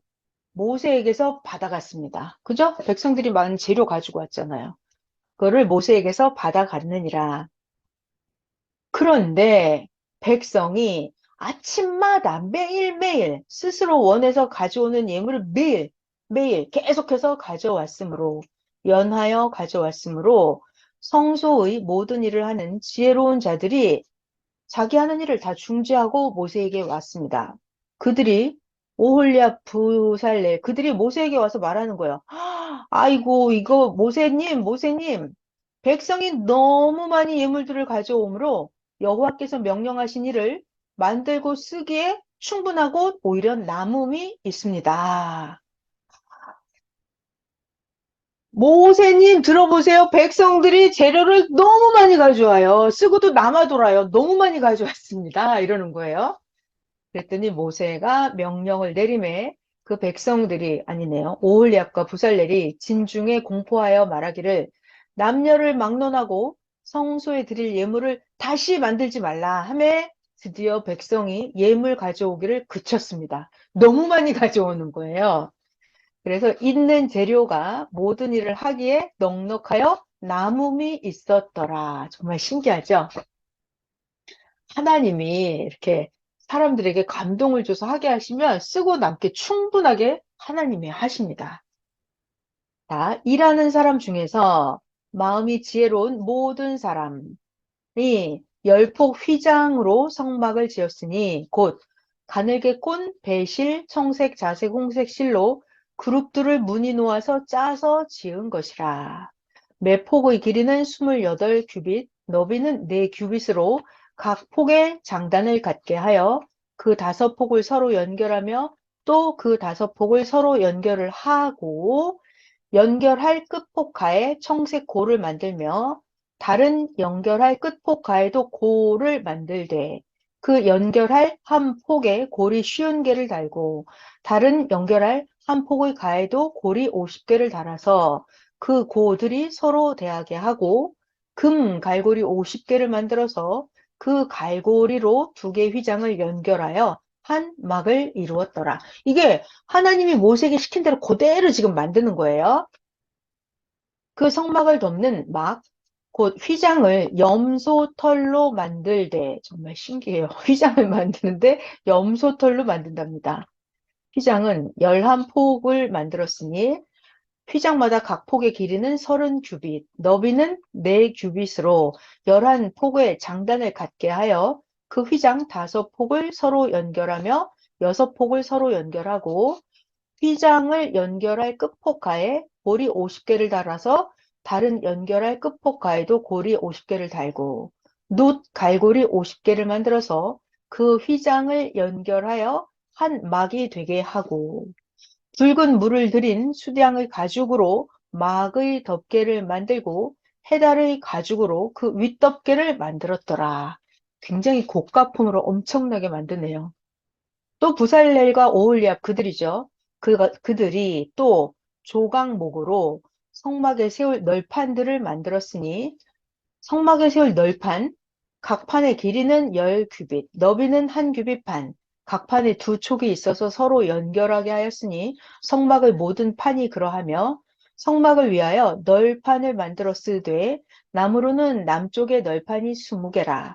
모세에게서 받아갔습니다. 그죠? 백성들이 많은 재료 가지고 왔잖아요. 그거를 모세에게서 받아갔느니라. 그런데 백성이 아침마다 매일매일 스스로 원해서 가져오는 예물을 매일 계속해서 가져왔으므로, 연하여 가져왔으므로 성소의 모든 일을 하는 지혜로운 자들이 자기 하는 일을 다 중지하고 모세에게 왔습니다. 그들이 오홀리압 부살레 그들이 모세에게 와서 말하는 거예요. 아이고 이거 모세님 백성이 너무 많이 예물들을 가져오므로 여호와께서 명령하신 일을 만들고 쓰기에 충분하고 오히려 남음이 있습니다. 모세님 들어보세요. 백성들이 재료를 너무 많이 가져와요. 쓰고도 남아 돌아요. 너무 많이 가져왔습니다. 이러는 거예요. 그랬더니 모세가 명령을 내림에 그 백성들이 아니네요. 오홀리압과 부살렐이 진중에 공포하여 말하기를 남녀를 막론하고 성소에 드릴 예물을 다시 만들지 말라 하매 드디어 백성이 예물 가져오기를 그쳤습니다. 너무 많이 가져오는 거예요. 그래서 있는 재료가 모든 일을 하기에 넉넉하여 남음이 있었더라. 정말 신기하죠? 하나님이 이렇게 사람들에게 감동을 줘서 하게 하시면 쓰고 남게 충분하게 하나님이 하십니다. 자, 일하는 사람 중에서 마음이 지혜로운 모든 사람이 열폭 휘장으로 성막을 지었으니 곧 가늘게 꼰 배실, 청색, 자색, 홍색 실로 그룹들을 무늬 놓아서 짜서 지은 것이라. 매 폭의 길이는 28규빗, 너비는 4규빗으로 각 폭에 장단을 갖게 하여 그 5폭을 서로 연결하며 또 그 5폭을 서로 연결을 하고 연결할 끝폭가에 청색 고를 만들며 다른 연결할 끝폭가에도 고를 만들되 그 연결할 한 폭에 골이 50개를 달고 다른 연결할 한 폭의 가에도 골이 50개를 달아서 그 고들이 서로 대하게 하고 금 갈고리 50개를 만들어서 그 갈고리로 2개 휘장을 연결하여 한 막을 이루었더라. 이게 하나님이 모세에게 시킨 대로 그대로 지금 만드는 거예요. 그 성막을 덮는 막, 곧 휘장을 염소털로 만들되, 정말 신기해요. 휘장을 만드는데 염소털로 만든답니다. 휘장은 11폭을 만들었으니, 휘장마다 각 폭의 길이는 30규빗, 너비는 4규빗으로 11폭의 장단을 갖게 하여 그 휘장 5폭을 서로 연결하며 6폭을 서로 연결하고 휘장을 연결할 끝폭가에 골이 50개를 달아서 다른 연결할 끝폭가에도 골이 50개를 달고 놋 갈고리 50개를 만들어서 그 휘장을 연결하여 한 막이 되게 하고 붉은 물을 들인 수량의 가죽으로 막의 덮개를 만들고 해달의 가죽으로 그 윗덮개를 만들었더라. 굉장히 고가품으로 엄청나게 만드네요. 또 부살렐과 오홀리압 그들이죠. 그들이 또 조각목으로 성막에 세울 널판들을 만들었으니 성막에 세울 널판, 각 판의 길이는 10규빗, 너비는 1규빗 반, 각 판에 2촉이 있어서 서로 연결하게 하였으니 성막의 모든 판이 그러하며 성막을 위하여 널판을 만들었으되 나무로는 남쪽에 널판이 20개라.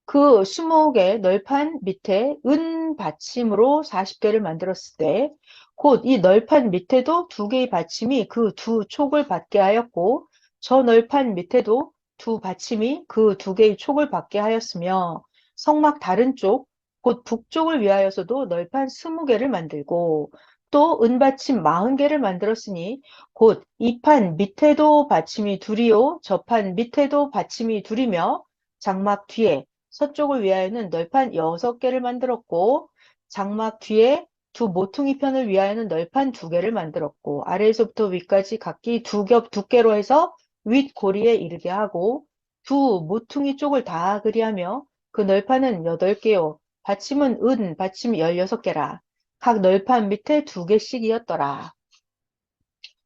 그 20개 널판 밑에 은 받침으로 40개를 만들었을 때, 곧 이 널판 밑에도 2개의 받침이 그 2촉을 받게 하였고, 저 널판 밑에도 2받침이 그 2개의 촉을 받게 하였으며, 성막 다른 쪽, 곧 북쪽을 위하여서도 널판 20개를 만들고, 또 은받침 40개를 만들었으니, 곧 이 판 밑에도 받침이 둘이요, 저 판 밑에도 받침이 둘이며, 장막 뒤에 서쪽을 위하여는 널판 6개를 만들었고 장막 뒤에 두 모퉁이 편을 위하여는 널판 2개를 만들었고 아래에서부터 위까지 각기 2겹 두께로 해서 윗고리에 이르게 하고 두 모퉁이 쪽을 다 그리하며 그 널판은 8개요 받침은 은 받침이 16개라 각 널판 밑에 2개씩이었더라.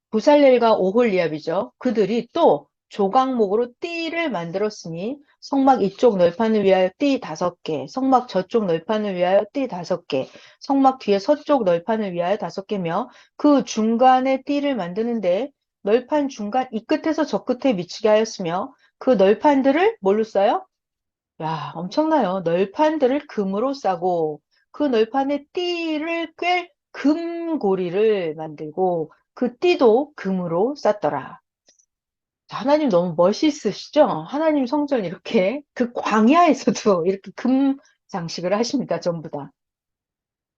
부살렐과 오홀리압이죠. 그들이 또 조각목으로 띠를 만들었으니 성막 이쪽 널판을 위하여 띠 5개, 성막 저쪽 널판을 위하여 띠 5개, 성막 뒤에 서쪽 널판을 위하여 5개며 그 중간에 띠를 만드는데 널판 중간 이 끝에서 저 끝에 미치게 하였으며 그 널판들을 뭘로 써요? 야, 엄청나요. 널판들을 금으로 싸고 그 널판에 띠를 꿰 금고리를 만들고 그 띠도 금으로 쌌더라. 하나님 너무 멋있으시죠? 하나님 성전 이렇게 그 광야에서도 이렇게 금 장식을 하십니다. 전부 다.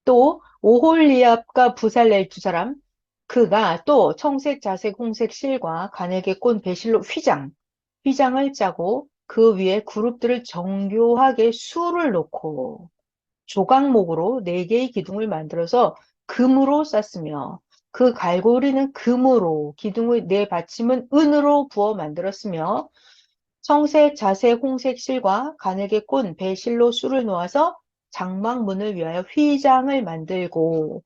또 오홀리압과 부살렐 두 사람 그가 또 청색, 자색, 홍색 실과 가늘게 꼰 배실로 휘장을 짜고 그 위에 그룹들을 정교하게 수를 놓고 조각목으로 4개의 기둥을 만들어서 금으로 쌌으며 그 갈고리는 금으로 기둥의 4받침은 은으로 부어 만들었으며 청색, 자색, 홍색 실과 가늘게 꼰 배실로 수를 놓아서 장막문을 위하여 휘장을 만들고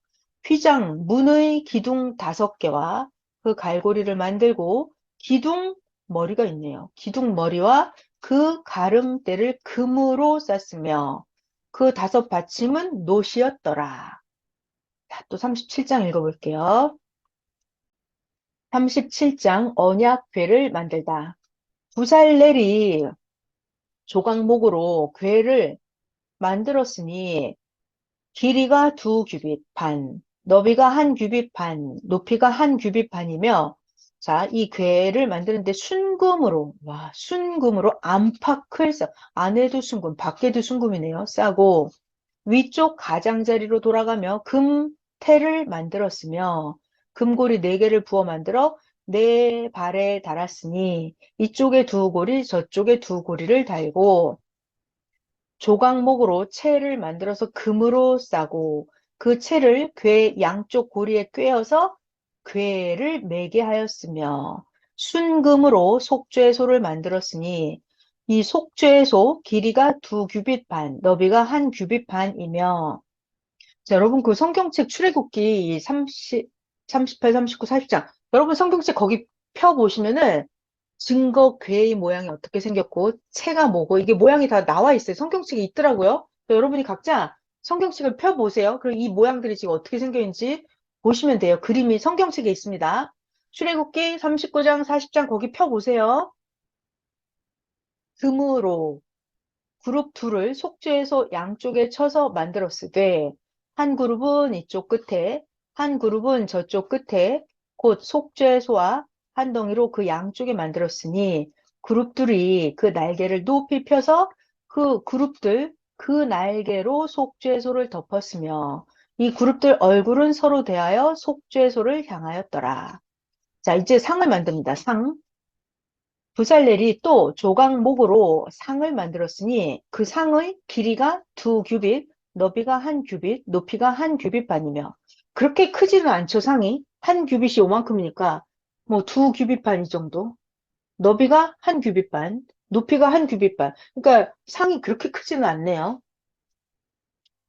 휘장, 문의 기둥 5개와 그 갈고리를 만들고 기둥 머리가 있네요. 기둥 머리와 그 가름대를 금으로 쌌으며 그 5받침은 노시였더라. 자, 또 37장 읽어볼게요. 37장 언약궤를 만들다. 부살렐이 조각목으로 궤를 만들었으니 길이가 2규빗 반, 너비가 1규빗 반, 높이가 1규빗 반이며, 자, 이 궤를 만드는데 순금으로, 와, 순금으로 안팎을 안에도 순금, 밖에도 순금이네요. 싸고, 위쪽 가장자리로 돌아가며 금태를 만들었으며, 금고리 4개를 부어 만들어 4발에 달았으니, 이쪽에 2고리, 저쪽에 2고리를 달고, 조각목으로 채를 만들어서 금으로 싸고 그 채를 궤 양쪽 고리에 꿰어서 궤를 매게 하였으며 순금으로 속죄소를 만들었으니 이 속죄소 길이가 2규빗 반, 너비가 1규빗 반이며 자, 여러분 그 성경책 출애굽기 38, 39, 40장 여러분 성경책 거기 펴보시면은 증거 궤의 모양이 어떻게 생겼고 채가 뭐고 이게 모양이 다 나와 있어요. 성경책에 있더라고요. 여러분이 각자 성경책을 펴보세요. 그리고 이 모양들이 지금 어떻게 생겼는지 보시면 돼요. 그림이 성경책에 있습니다. 출애굽기 39장, 40장 거기 펴보세요. 금으로 그룹 둘을 속죄해서 양쪽에 쳐서 만들었으되 한 그룹은 이쪽 끝에 한 그룹은 저쪽 끝에 곧 속죄소와 한 덩이로 그 양쪽에 만들었으니 그룹들이 그 날개를 높이 펴서 그 그룹들 그 날개로 속죄소를 덮었으며 이 그룹들 얼굴은 서로 대하여 속죄소를 향하였더라. 자, 이제 상을 만듭니다. 상. 부살렐이 또 조각목으로 상을 만들었으니 그 상의 길이가 2규빗, 너비가 1규빗, 높이가 1규빗 반이며 그렇게 크지는 않죠, 상이. 1규빗이 요만큼이니까 뭐 2규빗 반 이 정도. 너비가 1규빗 반, 높이가 1규빗 반. 그러니까 상이 그렇게 크지는 않네요.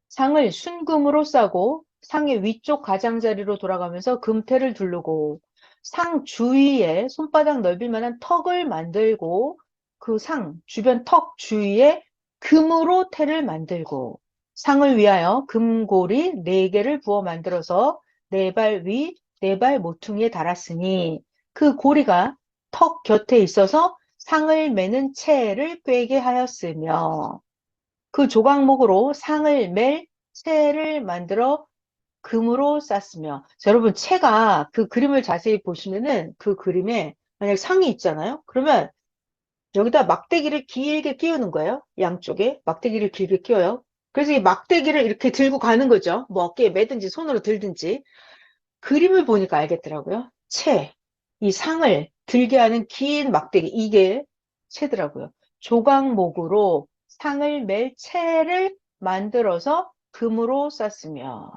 상을 순금으로 싸고 상의 위쪽 가장자리로 돌아가면서 금태를 두르고 상 주위에 손바닥 넓일 만한 턱을 만들고 그 상 주변 턱 주위에 금으로 태를 만들고 상을 위하여 금고리 4개를 부어 만들어서 4발 위, 4발 모퉁이에 달았으니 그 고리가 턱 곁에 있어서 상을 매는 채를 꿰게 하였으며 그 조각목으로 상을 맬 채를 만들어 금으로 쌌으며 자, 여러분 채가 그 그림을 자세히 보시면은 그 그림에 만약 상이 있잖아요. 그러면 여기다 막대기를 길게 끼우는 거예요. 양쪽에 막대기를 길게 끼워요. 그래서 이 막대기를 이렇게 들고 가는 거죠. 뭐 어깨에 매든지 손으로 들든지 그림을 보니까 알겠더라고요. 채, 이 상을 들게 하는 긴 막대기 이게 채더라고요. 조각목으로 상을 맬 채를 만들어서 금으로 쌌으며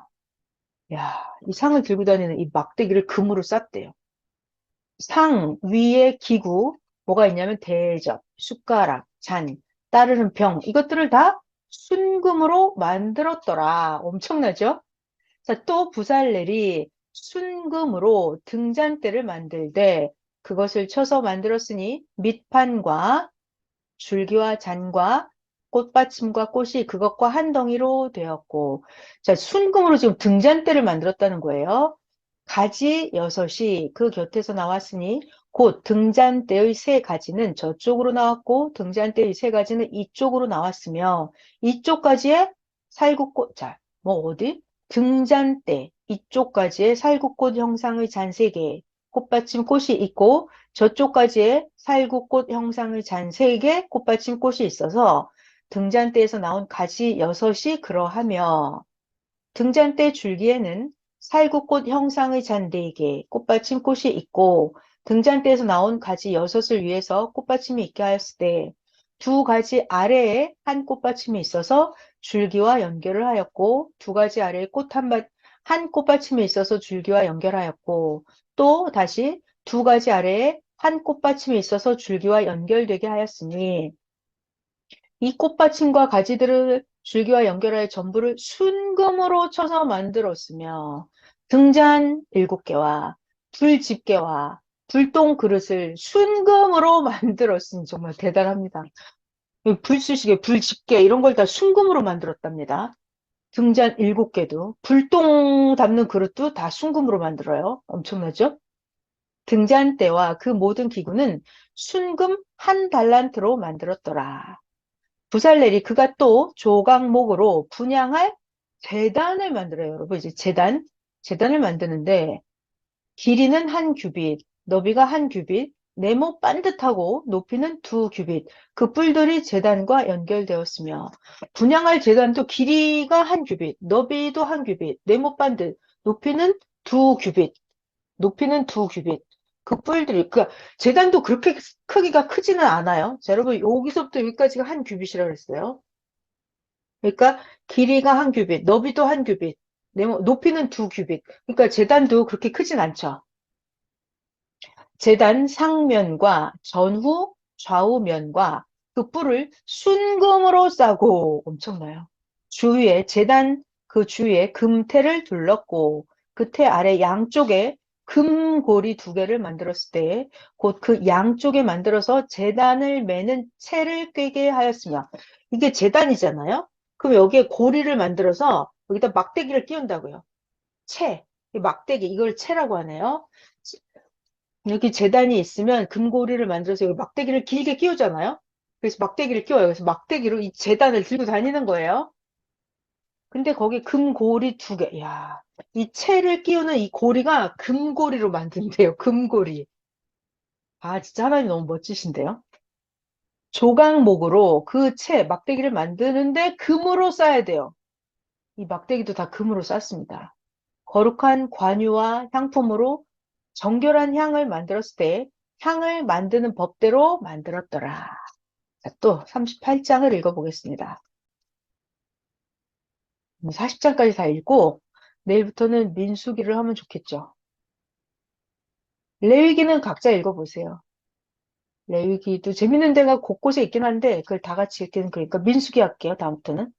야, 이 상을 들고 다니는 이 막대기를 금으로 쌌대요. 상 위에 기구 뭐가 있냐면 대접, 숟가락, 잔, 따르는 병 이것들을 다 순금으로 만들었더라. 엄청나죠? 자, 또 부살렐이 순금으로 등잔대를 만들되 그것을 쳐서 만들었으니 밑판과 줄기와 잔과 꽃받침과 꽃이 그것과 한 덩이로 되었고 자, 순금으로 지금 등잔대를 만들었다는 거예요. 가지 6이 그 곁에서 나왔으니 곧 등잔대의 3가지는 저쪽으로 나왔고 등잔대의 3가지는 이쪽으로 나왔으며 이쪽까지의 살구꽃 자, 뭐 어디? 등잔대 이쪽까지의 살구꽃 형상의 잔 3개 꽃받침 꽃이 있고 저쪽까지의 살구꽃 형상의 잔 3개 꽃받침 꽃이 있어서 등잔대에서 나온 가지 6이 그러하며 등잔대 줄기에는 살구꽃 형상의 잔 4개, 꽃받침 꽃이 있고 등잔대에서 나온 가지 6을 위해서 꽃받침이 있게 하였을 때 두 가지 아래에 한 꽃받침이 있어서 줄기와 연결을 하였고 두 가지 아래에 한 꽃받침이 있어서 줄기와 연결하였고 또 다시 두 가지 아래에 한 꽃받침이 있어서 줄기와 연결되게 하였으니 이 꽃받침과 가지들을 줄기와 연결하여 전부를 순금으로 쳐서 만들었으며 등잔 7개와 불집게와 불똥 그릇을 순금으로 만들었으니 정말 대단합니다. 불쑤시개, 불집게 이런 걸 다 순금으로 만들었답니다. 등잔 7개도 불똥 담는 그릇도 다 순금으로 만들어요. 엄청나죠? 등잔대와 그 모든 기구는 순금 한 달란트로 만들었더라. 부살렐이 그가 또 조각목으로 분향할 제단을 만들어요. 여러분 이제 제단을 만드는데 길이는 1규빗, 너비가 1규빗, 네모 반듯하고 높이는 2규빗. 그 뿔들이 제단과 연결되었으며 분향할 제단도 길이가 1규빗, 너비도 1규빗, 네모 반듯, 높이는 2규빗. 높이는 2규빗. 그 뿔들이 그 제단도 그렇게 크기가 크지는 않아요. 자, 여러분 여기서부터 여기까지가 1규빗이라고 했어요. 그러니까 길이가 1규빗, 너비도 1규빗, 네모 높이는 2규빗. 그러니까 제단도 그렇게 크진 않죠. 재단 상면과 전후 좌우면과 그 뿔을 순금으로 싸고 엄청나요. 주위에 재단 그 주위에 금태를 둘렀고 그 태 아래 양쪽에 금고리 2개를 만들었을 때 곧 그 양쪽에 만들어서 재단을 매는 채를 꿰게 하였으며 이게 재단이잖아요. 그럼 여기에 고리를 만들어서 여기다 막대기를 끼운다고요. 채, 이 막대기 이걸 채라고 하네요. 여기 재단이 있으면 금고리를 만들어서 여기 막대기를 길게 끼우잖아요. 그래서 막대기를 끼워요. 그래서 막대기로 이 재단을 들고 다니는 거예요. 근데 거기 금고리 2개. 야, 이 채를 끼우는 이 고리가 금고리로 만든대요. 금고리. 아, 진짜 하나님 너무 멋지신데요. 조각목으로 그 채, 막대기를 만드는데 금으로 싸야 돼요. 이 막대기도 다 금으로 쌌습니다. 거룩한 관유와 향품으로 정결한 향을 만들었을 때 향을 만드는 법대로 만들었더라. 자, 또 38장을 읽어보겠습니다. 40장까지 다 읽고 내일부터는 민수기를 하면 좋겠죠. 레위기는 각자 읽어보세요. 레위기도 재밌는 데가 곳곳에 있긴 한데 그걸 다 같이 읽기는 그러니까 민수기 할게요. 다음부터는.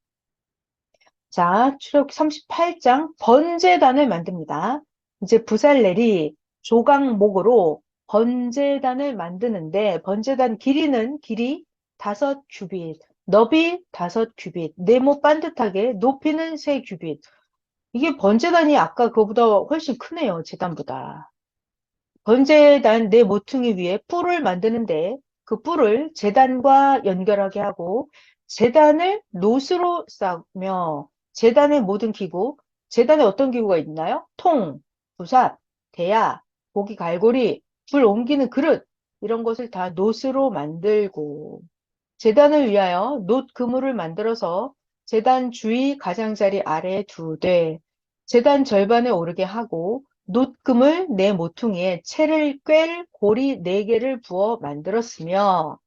자, 출애굽기 38장 번제단을 만듭니다. 이제 부살렐이 조각목으로 번제단을 만드는데 번제단 길이는 길이 5규빗, 너비 5규빗, 네모 반듯하게 높이는 3규빗. 이게 번제단이 아까 그거보다 훨씬 크네요. 제단보다. 번제단 네 모퉁이 위에 뿔을 만드는데 그 뿔을 제단과 연결하게 하고 제단을 놋으로 쌓으며 제단의 모든 기구, 제단에 어떤 기구가 있나요? 통, 부삽, 대야, 고기 갈고리, 불 옮기는 그릇 이런 것을 다 놋으로 만들고 제단을 위하여 놋 그물을 만들어서 제단 주위 가장자리 아래에 두되 제단 절반에 오르게 하고 놋금을 네 모퉁이에 채를 꿰 고리 4개를 부어 만들었으며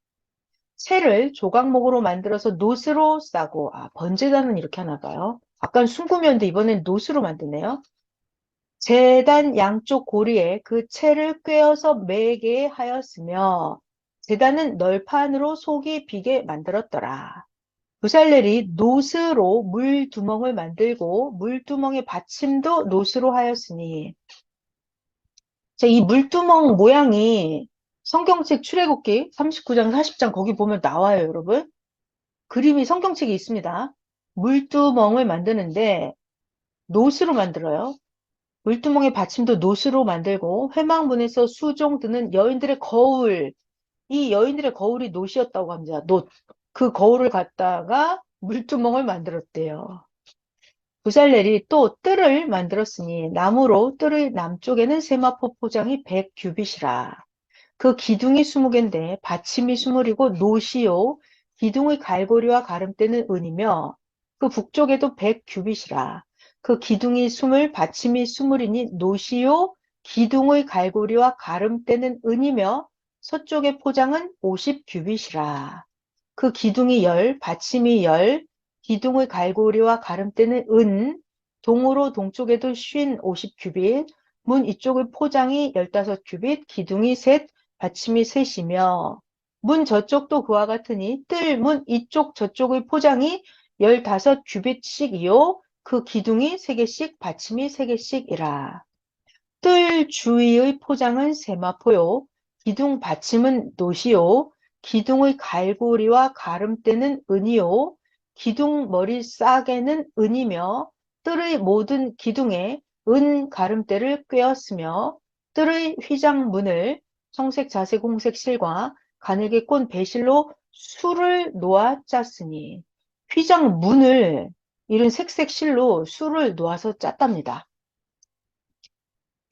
채를 조각목으로 만들어서 놋으로 싸고 번제단은 이렇게 하나 봐요. 아까는 순금이었는데 이번엔 놋으로 만드네요. 제단 양쪽 고리에 그 채를 꿰어서 매게 하였으며 제단은 널판으로 속이 비게 만들었더라. 부살렐이 놋으로 물두멍을 만들고 물두멍의 받침도 놋으로 하였으니 자, 이 물두멍 모양이 성경책 출애굽기 39장 40장 거기 보면 나와요, 여러분. 그림이 성경책에 있습니다. 물두멍을 만드는데 놋으로 만들어요. 물두멍의 받침도 놋으로 만들고 회막문에서 수종 드는 여인들의 거울, 이 여인들의 거울이 놋이었다고 합니다. 놋. 그 거울을 갖다가 물두멍을 만들었대요. 부살렐이 또 뜰을 만들었으니 나무로 뜰의 남쪽에는 세마포 포장이 100규빗이라. 그 기둥이 20개인데 받침이 20이고 노시요 기둥의 갈고리와 가름대는 은이며 그 북쪽에도 100규빗이라. 그 기둥이 20, 받침이 20이니 노시요 기둥의 갈고리와 가름대는 은이며 서쪽의 포장은 50규빗이라. 그 기둥이 10, 받침이 10, 기둥의 갈고리와 가름대는 은, 동으로 동쪽에도 50규빗, 문 이쪽의 포장이 15규빗, 기둥이 셋, 받침이 셋이며 문 저쪽도 그와 같으니 뜰 문 이쪽 저쪽의 포장이 15규빗씩이요 그 기둥이 3개씩, 받침이 3개씩이라. 뜰 주위의 포장은 세마포요. 기둥 받침은 노시요. 기둥의 갈고리와 가름대는 은이요. 기둥 머리 싸개는 은이며 뜰의 모든 기둥에 은 가름대를 꿰었으며 뜰의 휘장문을 청색 자색 홍색 실과 가늘게 꼰 배실로 술을 놓아 짰으니 휘장문을 이런 색색 실로 술을 놓아서 짰답니다.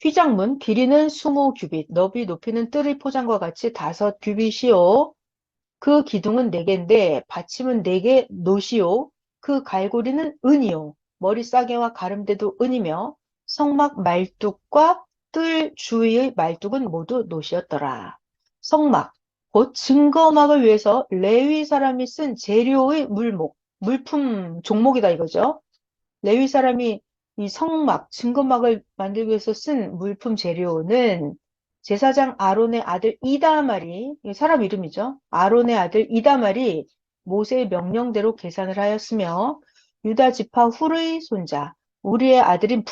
휘장문 길이는 20규빗, 너비 높이는 뜰의 포장과 같이 5규빗이요. 그 기둥은 4개인데 받침은 4개 노시요. 그 갈고리는 은이요. 머리 싸개와 가름대도 은이며 성막 말뚝과 뜰 주위의 말뚝은 모두 노시였더라. 성막, 곧 증거막을 위해서 레위 사람이 쓴 재료의 물품 종목이다 이거죠. 레위 사람이 이 성막, 증거막을 만들기 위해서 쓴 물품 재료는 제사장 아론의 아들 이다말이, 사람 이름이죠. 아론의 아들 이다말이 모세의 명령대로 계산을 하였으며 유다 지파 훌의 손자 우리의 아들인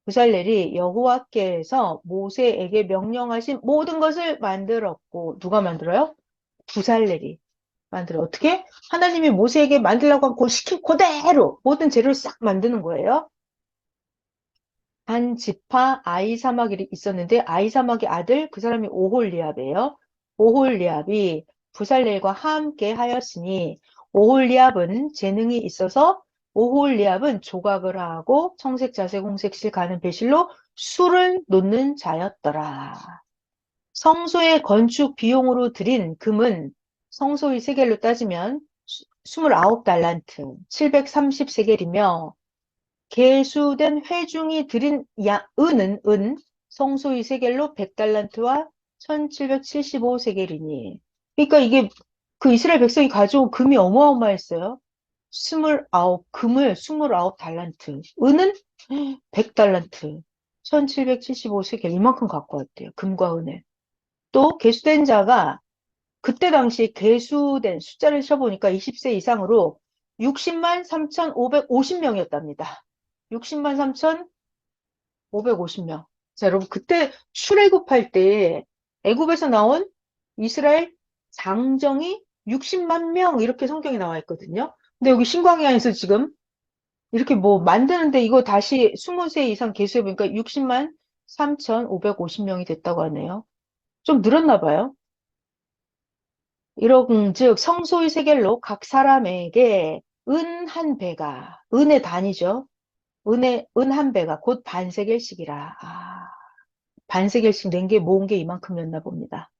부살렐이 여호와께서 모세에게 명령하신 모든 것을 만들었고 누가 만들어요? 부살렐이 만들어. 어떻게? 하나님이 모세에게 만들라고 하고 시킨 그대로 모든 재료를 싹 만드는 거예요. 한 지파 아이사막이 있었는데 아이사막의 아들 그 사람이 오홀리압이에요. 오홀리압이 부살렐과 함께 하였으니 오홀리압은 재능이 있어서 오홀리압은 조각을 하고 청색 자색 홍색실 가는 배실로 술을 놓는 자였더라. 성소의 건축 비용으로 들인 금은 성소의 세겔로 따지면 29달란트, 730세겔이며 계수된 회중이 들인 은은 성소의 세겔로 100달란트와 1775세겔이니. 그러니까 이게 그 이스라엘 백성이 가져온 금이 어마어마했어요. 금을 29달란트, 은은 100달란트, 1775세겔 이만큼 갖고 왔대요. 금과 은을. 또 계수된 자가 그때 당시 계수된 숫자를 쳐보니까 20세 이상으로 60만 3,550명이었답니다. 60만 3,550명. 자, 여러분 그때 출애굽할 때 애굽에서 나온 이스라엘 장정이 60만 명 이렇게 성경에 나와 있거든요. 근데 여기 신광야에서 지금 이렇게 뭐 만드는데 이거 다시 20세 이상 계수해 보니까 60만 3,550명이 됐다고 하네요. 좀 늘었나 봐요. 이런즉 성소의 세겔로 각 사람에게 은 한 배가 은의 단위죠. 은 한 배가 곧 반세겔씩이라. 반세겔씩 낸 게 모은 게 이만큼이었나 봅니다.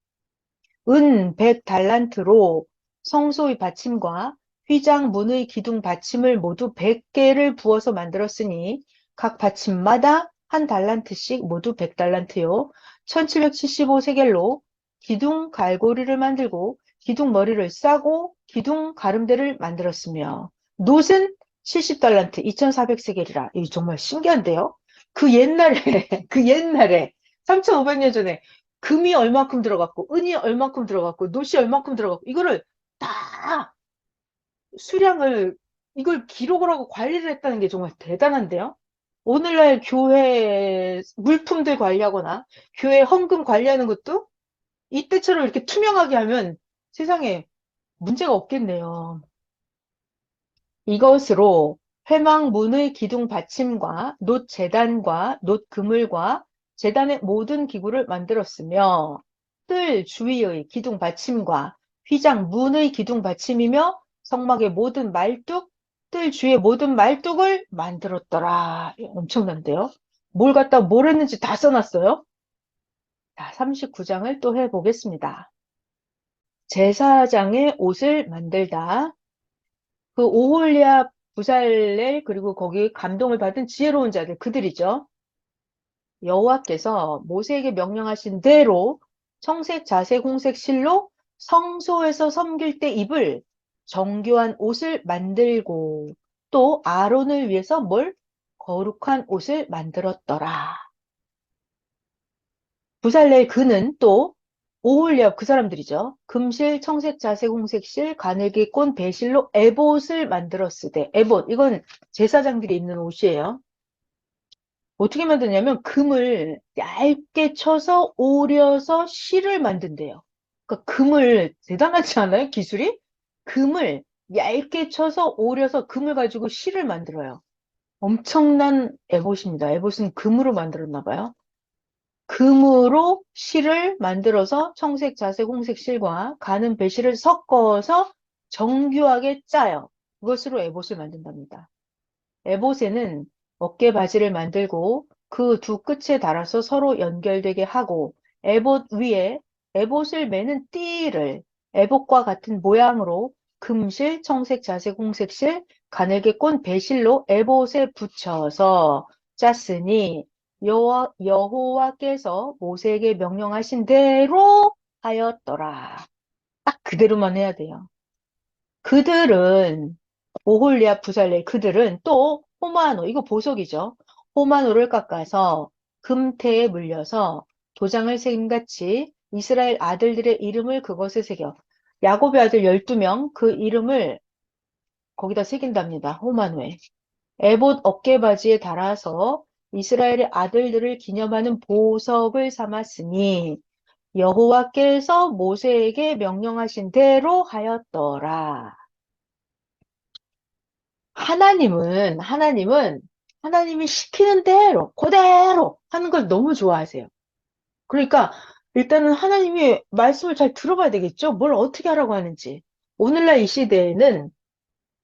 은 100달란트로 성소의 받침과 휘장 문의 기둥 받침을 모두 100개를 부어서 만들었으니 각 받침마다 한 달란트씩 모두 100달란트요. 1775세겔로 기둥 갈고리를 만들고 기둥 머리를 싸고 기둥 가름대를 만들었으며 놋은 70달란트 2400세겔이라. 이거 정말 신기한데요. 그 옛날에 그 옛날에 3500년 전에 금이 얼마큼 들어갔고 은이 얼마큼 들어갔고 놋이 얼마큼 들어갔고 이거를 다 수량을 이걸 기록을 하고 관리를 했다는 게 정말 대단한데요. 오늘날 교회 물품들 관리하거나 교회 헌금 관리하는 것도 이때처럼 이렇게 투명하게 하면 세상에 문제가 없겠네요. 이것으로 회막문의 기둥 받침과 놋 제단과 놋 그물과 제단의 모든 기구를 만들었으며 뜰 주위의 기둥 받침과 휘장 문의 기둥 받침이며 성막의 모든 말뚝, 뜰 주위의 모든 말뚝을 만들었더라. 엄청난데요. 뭘 했는지 다 써놨어요. 자, 39장을 또 해보겠습니다. 제사장의 옷을 만들다. 그 오홀리압, 부살렐 그리고 거기 감동을 받은 지혜로운 자들 그들이죠. 여호와께서 모세에게 명령하신 대로 청색, 자색, 홍색 실로 성소에서 섬길 때 입을 정교한 옷을 만들고 또 아론을 위해서 뭘 거룩한 옷을 만들었더라. 부살렐 그는 또 오홀리압 그 사람들이죠. 금실, 청색, 자색, 홍색실, 가늘게 꼰 배실로 에봇을 만들었으되. 에봇, 이건 제사장들이 입는 옷이에요. 어떻게 만드냐면 금을 얇게 쳐서 오려서 실을 만든대요. 그러니까 금을 대단하지 않아요? 기술이? 금을 얇게 쳐서 오려서 금을 가지고 실을 만들어요. 엄청난 에봇입니다. 에봇은 금으로 만들었나 봐요. 금으로 실을 만들어서 청색, 자색, 홍색 실과 가는 배실을 섞어서 정교하게 짜요. 그것으로 에봇을 만든답니다. 에봇에는 어깨 바지를 만들고 그 두 끝에 달아서 서로 연결되게 하고 에봇 위에 에봇을 매는 띠를 에봇과 같은 모양으로 금실, 청색, 자색, 홍색실, 가늘게 꼰 배실로 에봇에 붙여서 짰으니 여호와께서 모세에게 명령하신 대로 하였더라. 딱 그대로만 해야 돼요. 그들은 오홀리압 부살레 그들은 또 호마노 이거 보석이죠. 호마노를 깎아서 금태에 물려서 도장을 새김같이 이스라엘 아들들의 이름을 그것에 새겨 야곱의 아들 12명 그 이름을 거기다 새긴답니다. 호마노에. 에봇 어깨바지에 달아서 이스라엘의 아들들을 기념하는 보석을 삼았으니 여호와께서 모세에게 명령하신 대로 하였더라. 하나님이 시키는 대로, 그대로 하는 걸 너무 좋아하세요. 그러니까 일단은 하나님이 말씀을 잘 들어봐야 되겠죠? 뭘 어떻게 하라고 하는지. 오늘날 이 시대에는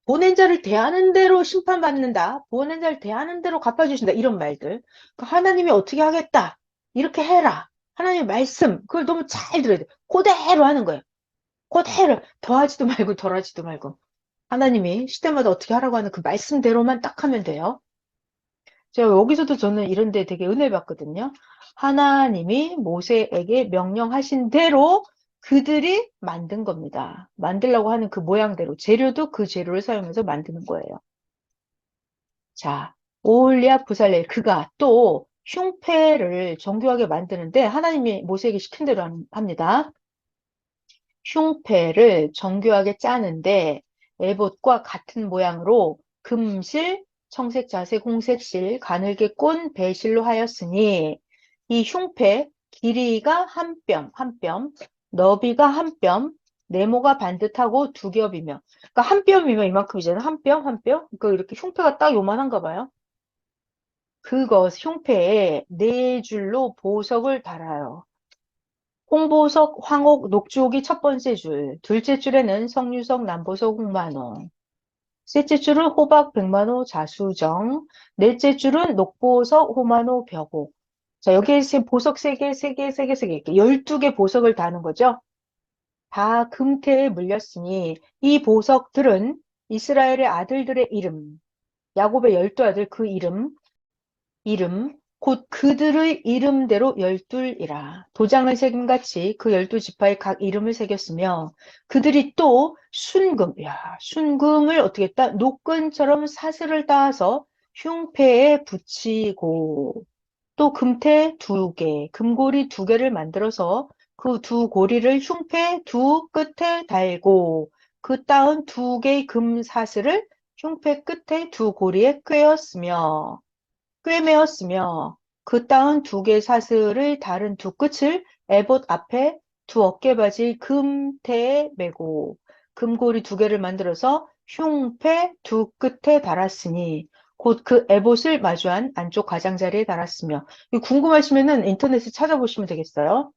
보낸 자를 대하는 대로 심판받는다. 보낸 자를 대하는 대로 갚아주신다. 이런 말들. 그러니까 하나님이 어떻게 하겠다. 이렇게 해라. 하나님의 말씀. 그걸 너무 잘 들어야 돼. 그대로 하는 거예요. 그대로. 더하지도 말고 덜하지도 말고. 하나님이 시대마다 어떻게 하라고 하는 그 말씀대로만 딱 하면 돼요. 제가 여기서도 저는 이런 데 되게 은혜 받거든요. 하나님이 모세에게 명령하신 대로 그들이 만든 겁니다. 만들려고 하는 그 모양대로 재료도 그 재료를 사용해서 만드는 거예요. 자, 오홀리압 부살렐 그가 또 흉패를 정교하게 만드는데 하나님이 모세에게 시킨 대로 합니다. 흉패를 정교하게 짜는데 에봇과 같은 모양으로 금실, 청색, 자색, 홍색실, 가늘게 꼰 배실로 하였으니 이 흉패 길이가 한 뼘, 너비가 한 뼘, 네모가 반듯하고 두 겹이며 그러니까 한 뼘이면 이만큼이잖아요. 한 뼘, 한 뼘. 그러니까 이렇게 흉패가 딱 요만한가 봐요. 그것 흉패에 네 줄로 보석을 달아요. 홍보석, 황옥, 녹주옥이 첫 번째 줄, 둘째 줄에는 석류석, 남보석, 홍만호, 셋째 줄은 호박, 백만호, 자수정, 넷째 줄은 녹보석, 호만호, 벽옥. 자, 여기에 지금 보석 3개, 3개, 3개, 3개, 이렇게 12개 보석을 다는 거죠. 다 금태에 물렸으니 이 보석들은 이스라엘의 아들들의 이름, 야곱의 12아들 그 이름, 곧 그들의 이름대로 열둘이라. 도장을 새김같이 그 12지파의 각 이름을 새겼으며 그들이 또 순금을 어떻게 했다? 노끈처럼 사슬을 따서 흉패에 붙이고 또 금태 2개, 금고리 2개를 만들어서 그 두 고리를 흉패 두 끝에 달고 그 따은 2개의 금 사슬을 흉패 끝에 두 고리에 꿰매었으며 그 따은 2개 사슬의 다른 두 끝을 에봇 앞에 두 어깨바지 금태에 매고 금고리 2개를 만들어서 흉패 두 끝에 달았으니 곧 그 에봇을 마주한 안쪽 가장자리에 달았으며 궁금하시면은 인터넷에 찾아보시면 되겠어요.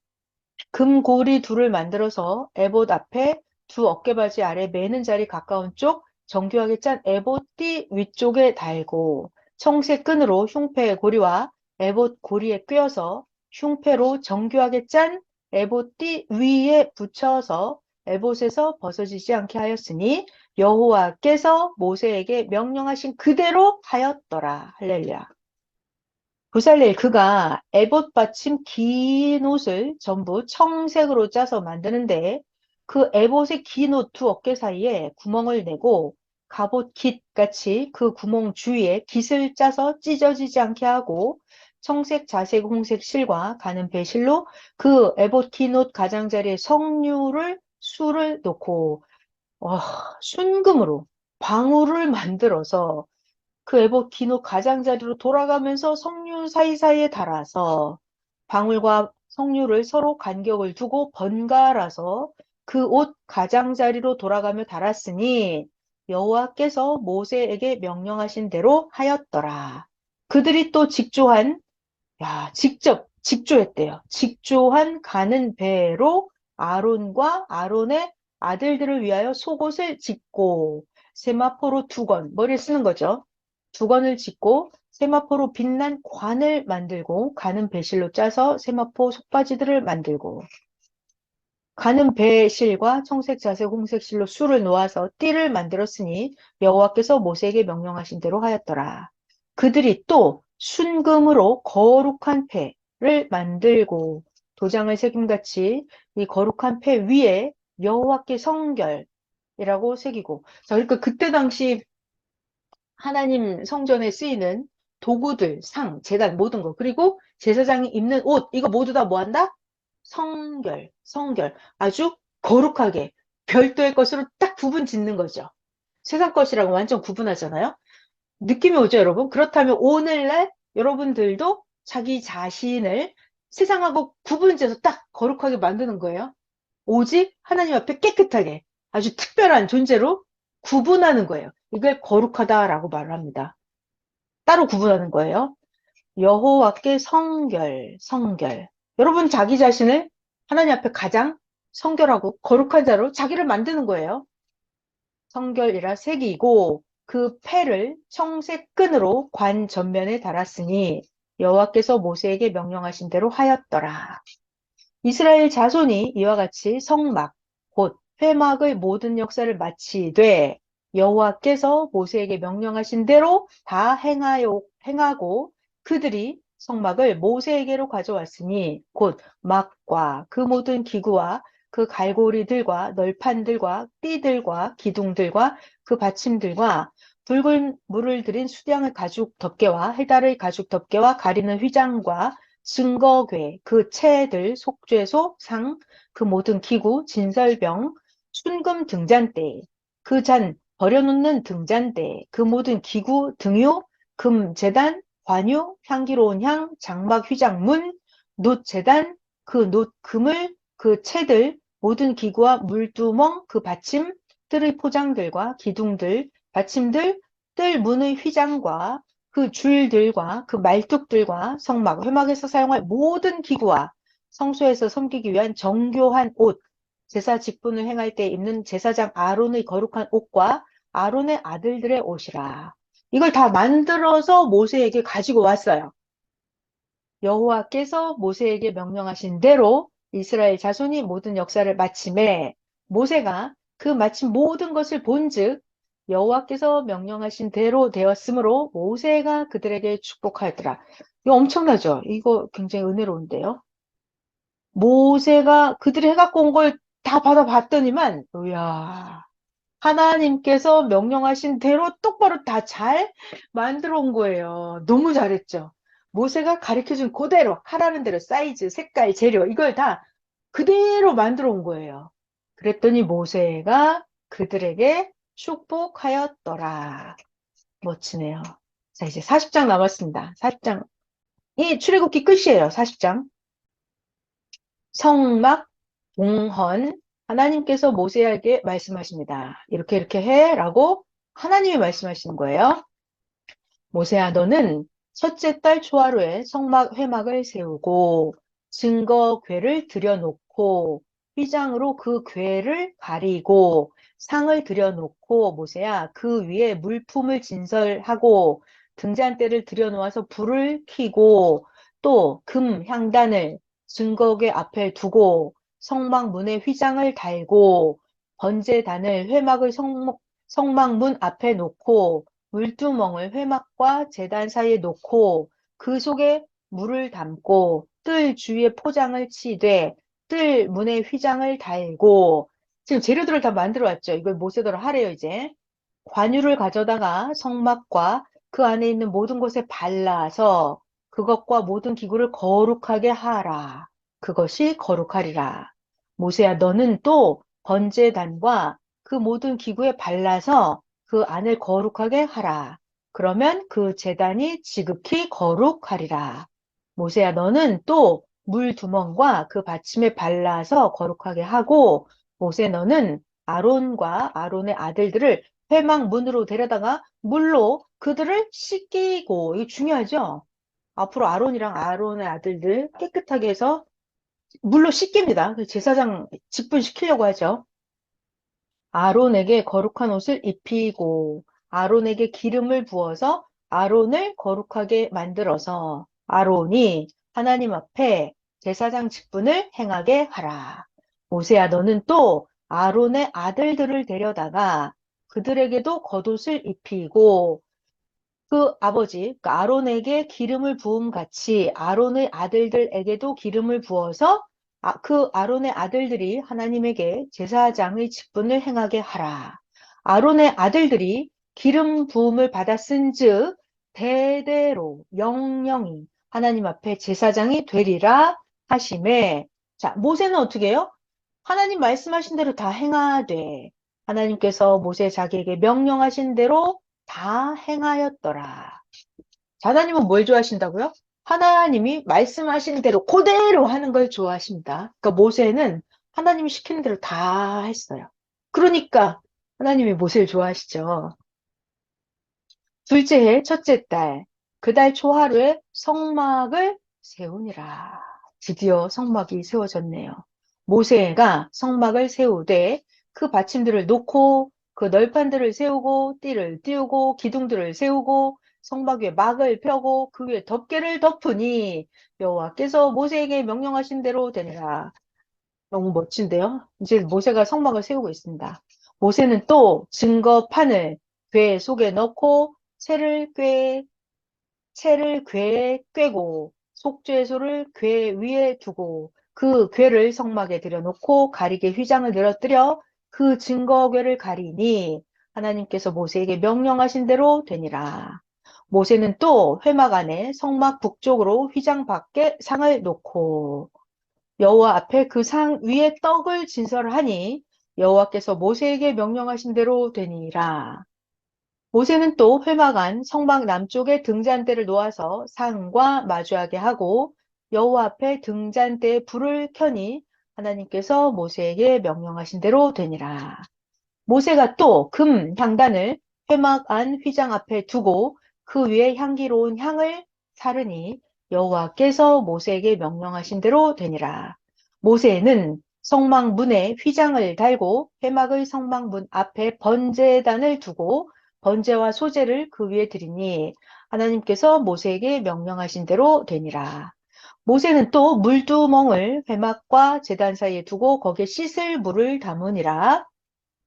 금고리 둘을 만들어서 에봇 앞에 두 어깨바지 아래 매는 자리 가까운 쪽 정교하게 짠 에봇띠 위쪽에 달고 청색 끈으로 흉패의 고리와 에봇 고리에 꿰어서 흉패로 정교하게 짠 에봇띠 위에 붙여서 에봇에서 벗어지지 않게 하였으니 여호와께서 모세에게 명령하신 그대로 하였더라. 할렐루야. 부살렐 그가 에봇 받침 긴 옷을 전부 청색으로 짜서 만드는데 그 에봇의 긴 옷 두 어깨 사이에 구멍을 내고 갑옷 깃 같이 그 구멍 주위에 깃을 짜서 찢어지지 않게 하고 청색, 자색, 홍색 실과 가는 배실로 그 에봇 기놋 가장자리에 석류를 술을 놓고 순금으로 방울을 만들어서 그 에봇 기노 가장자리로 돌아가면서 석류 사이사이에 달아서 방울과 석류를 서로 간격을 두고 번갈아서 그 옷 가장자리로 돌아가며 달았으니 여호와께서 모세에게 명령하신 대로 하였더라. 그들이 또 직접 직조했대요. 직조한 가는 배로 아론과 아론의 아들들을 위하여 속옷을 짓고 세마포로 두건, 머리에 쓰는 거죠. 두건을 짓고 세마포로 빛난 관을 만들고 가는 배실로 짜서 세마포 속바지들을 만들고 가는 배실과 청색, 자색, 홍색 실로 술을 놓아서 띠를 만들었으니 여호와께서 모세에게 명령하신 대로 하였더라. 그들이 또 순금으로 거룩한 패를 만들고 도장을 새김같이 이 거룩한 패 위에 여호와께 성결이라고 새기고 자, 그러니까 그때 당시 하나님 성전에 쓰이는 도구들, 상, 제단 모든 거 그리고 제사장이 입는 옷 이거 모두 다 뭐 한다? 성결, 성결. 아주 거룩하게 별도의 것으로 딱 구분 짓는 거죠. 세상 것이랑 완전 구분하잖아요. 느낌이 오죠, 여러분? 그렇다면 오늘날 여러분들도 자기 자신을 세상하고 구분지어서 딱 거룩하게 만드는 거예요. 오직 하나님 앞에 깨끗하게 아주 특별한 존재로 구분하는 거예요. 이걸 거룩하다라고 말을 합니다. 따로 구분하는 거예요. 여호와께 성결, 성결. 여러분 자기 자신을 하나님 앞에 가장 성결하고 거룩한 자로 자기를 만드는 거예요. 성결이라 색이고 그 패를 청색 끈으로 관 전면에 달았으니 여호와께서 모세에게 명령하신 대로 하였더라. 이스라엘 자손이 이와 같이 성막, 곧 회막의 모든 역사를 마치되 여호와께서 모세에게 명령하신 대로 다 행하고 그들이 성막을 모세에게로 가져왔으니 곧 막과 그 모든 기구와 그 갈고리들과 널판들과 띠들과 기둥들과 그 받침들과 붉은 물을 들인 수량의 가죽 덮개와 해달의 가죽 덮개와 가리는 휘장과 증거궤, 그 채들, 속죄소, 상, 그 모든 기구, 진설병, 순금 등잔대, 그 잔, 버려놓는 등잔대, 그 모든 기구, 등유, 금 제단, 관유, 향기로운 향, 장막 휘장문, 놋 제단, 그 놋 그물, 그 채들, 모든 기구와 물두멍, 그 받침, 뜰의 포장들과 기둥들, 받침들, 뜰 문의 휘장과 그 줄들과 그 말뚝들과 성막, 회막에서 사용할 모든 기구와 성소에서 섬기기 위한 정교한 옷, 제사 직분을 행할 때 입는 제사장 아론의 거룩한 옷과 아론의 아들들의 옷이라. 이걸 다 만들어서 모세에게 가지고 왔어요. 여호와께서 모세에게 명령하신 대로 이스라엘 자손이 모든 역사를 마침에 모세가 그 마침 모든 것을 본즉 여호와께서 명령하신 대로 되었으므로 모세가 그들에게 축복하였더라. 이거 엄청나죠? 이거 굉장히 은혜로운데요. 모세가 그들이 해갖고 온 걸 다 받아봤더니만, 이야, 하나님께서 명령하신 대로 똑바로 다 잘 만들어 온 거예요. 너무 잘했죠. 모세가 가르쳐준 그대로 하라는 대로 사이즈, 색깔, 재료 이걸 다 그대로 만들어 온 거예요. 그랬더니 모세가 그들에게 축복하였더라. 멋지네요. 자, 이제 40장 남았습니다. 40장이 출애굽기 끝이에요. 40장. 성막, 봉헌, 하나님께서 모세에게 말씀하십니다. 이렇게 이렇게 해라고 하나님이 말씀하시는 거예요. 모세야 너는 첫째 달 초하루에 성막 회막을 세우고 증거궤를 들여놓고 휘장으로 그 궤를 가리고 상을 들여놓고 모세야 그 위에 물품을 진설하고 등잔대를 들여놓아서 불을 켜고 또 금 향단을 증거궤 앞에 두고 성막 문에 휘장을 달고 번제단을 회막의 성막문 앞에 놓고 물두멍을 회막과 제단 사이에 놓고 그 속에 물을 담고 뜰 주위에 포장을 치되 뜰 문에 휘장을 달고 지금 재료들을 다 만들어 왔죠. 이걸 모세더러 하래요 이제. 관유를 가져다가 성막과 그 안에 있는 모든 곳에 발라서 그것과 모든 기구를 거룩하게 하라. 그것이 거룩하리라. 모세야, 너는 또 번제단과 그 모든 기구에 발라서 그 안을 거룩하게 하라. 그러면 그 제단이 지극히 거룩하리라. 모세야, 너는 또 물두멍과 그 받침에 발라서 거룩하게 하고, 모세 너는 아론과 아론의 아들들을 회막 문으로 데려다가 물로 그들을 씻기고, 이거 중요하죠? 앞으로 아론이랑 아론의 아들들 깨끗하게 해서 물로 씻깁니다. 그래서 제사장 직분시키려고 하죠. 아론에게 거룩한 옷을 입히고 아론에게 기름을 부어서 아론을 거룩하게 만들어서 아론이 하나님 앞에 제사장 직분을 행하게 하라. 모세야, 너는 또 아론의 아들들을 데려다가 그들에게도 겉옷을 입히고 그 아버지, 그 아론에게 기름을 부음 같이 아론의 아들들에게도 기름을 부어서 그 아론의 아들들이 하나님에게 제사장의 직분을 행하게 하라. 아론의 아들들이 기름 부음을 받았은즉 대대로 영영이 하나님 앞에 제사장이 되리라 하심에, 자, 모세는 어떻게 해요? 하나님 말씀하신 대로 다 행하되 하나님께서 모세 자기에게 명령하신 대로 다 행하였더라. 자, 하나님은 뭘 좋아하신다고요? 하나님이 말씀하신 대로 그대로 하는 걸 좋아하십니다. 그러니까 모세는 하나님이 시키는 대로 다 했어요. 그러니까 하나님이 모세를 좋아하시죠. 둘째 해 첫째 달, 그 달 초하루에 성막을 세우니라. 드디어 성막이 세워졌네요. 모세가 성막을 세우되 그 받침들을 놓고 그 널판들을 세우고 띠를 띄우고 기둥들을 세우고 성막 위에 막을 펴고 그 위에 덮개를 덮으니 여호와께서 모세에게 명령하신 대로 되니라. 너무 멋진데요? 이제 모세가 성막을 세우고 있습니다. 모세는 또 증거판을 궤 속에 넣고 채를 궤에 꿰고 속죄소를 궤 위에 두고 그 궤를 성막에 들여놓고 가리개 휘장을 늘어뜨려 그 증거궤를 가리니 하나님께서 모세에게 명령하신 대로 되니라. 모세는 또 회막 안에 성막 북쪽으로 휘장 밖에 상을 놓고 여호와 앞에 그 상 위에 떡을 진설하니 여호와께서 모세에게 명령하신 대로 되니라. 모세는 또 회막 안 성막 남쪽에 등잔대를 놓아서 상과 마주하게 하고 여호와 앞에 등잔대에 불을 켜니 하나님께서 모세에게 명령하신 대로 되니라. 모세가 또 금 향단을 회막 안 휘장 앞에 두고 그 위에 향기로운 향을 사르니 여호와께서 모세에게 명령하신 대로 되니라. 모세는 성막 문에 휘장을 달고 회막의 성막 문 앞에 번제단을 두고 번제와 소제를 그 위에 드리니 하나님께서 모세에게 명령하신 대로 되니라. 모세는 또 물두멍을 회막과 제단 사이에 두고 거기에 씻을 물을 담으니라.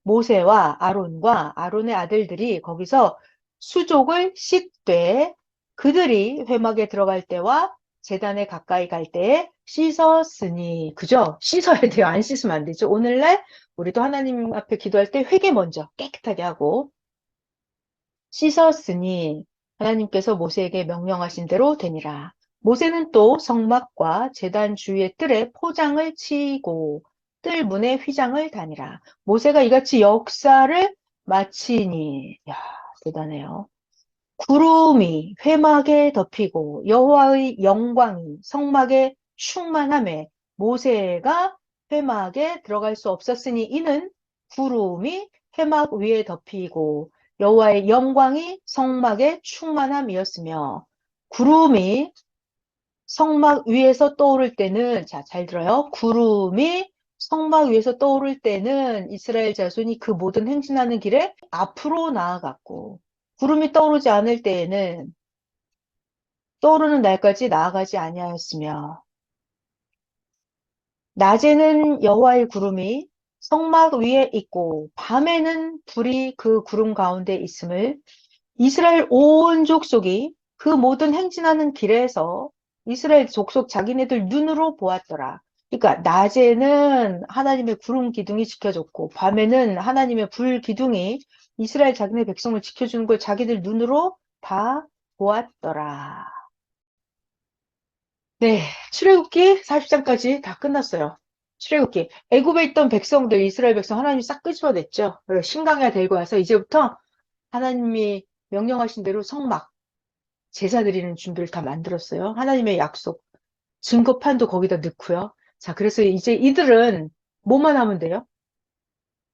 모세와 아론과 아론의 아들들이 거기서 수족을 씻되 그들이 회막에 들어갈 때와 제단에 가까이 갈 때에 씻었으니, 그죠? 씻어야 돼요. 안 씻으면 안 되죠. 오늘날 우리도 하나님 앞에 기도할 때 회개 먼저 깨끗하게 하고 씻었으니 하나님께서 모세에게 명령하신 대로 되니라. 모세는 또 성막과 제단 주위의 뜰에 포장을 치고 뜰 문에 휘장을 다니라. 모세가 이같이 역사를 마치니, 야, 대단해요. 구름이 회막에 덮이고 여호와의 영광이 성막에 충만함에 모세가 회막에 들어갈 수 없었으니 이는 구름이 회막 위에 덮이고 여호와의 영광이 성막에 충만함이었으며 구름이 성막 위에서 떠오를 때는 자, 잘 들어요. 구름이 성막 위에서 떠오를 때는 이스라엘 자손이 그 모든 행진하는 길에 앞으로 나아갔고 구름이 떠오르지 않을 때에는 떠오르는 날까지 나아가지 아니하였으며 낮에는 여호와의 구름이 성막 위에 있고 밤에는 불이 그 구름 가운데 있음을 이스라엘 온 족속이 그 모든 행진하는 길에서 이스라엘 족속 자기네들 눈으로 보았더라. 그러니까 낮에는 하나님의 구름 기둥이 지켜줬고 밤에는 하나님의 불 기둥이 이스라엘 자기네 백성을 지켜주는 걸 자기들 눈으로 다 보았더라. 네, 출애굽기 40장까지 다 끝났어요. 출애굽기. 애굽에 있던 백성들, 이스라엘 백성 하나님이 싹 끄집어냈죠. 그리고 신강에 데리고 와서 이제부터 하나님이 명령하신 대로 성막, 제사 드리는 준비를 다 만들었어요. 하나님의 약속, 증거판도 거기다 넣고요. 자, 그래서 이제 이들은 뭐만 하면 돼요?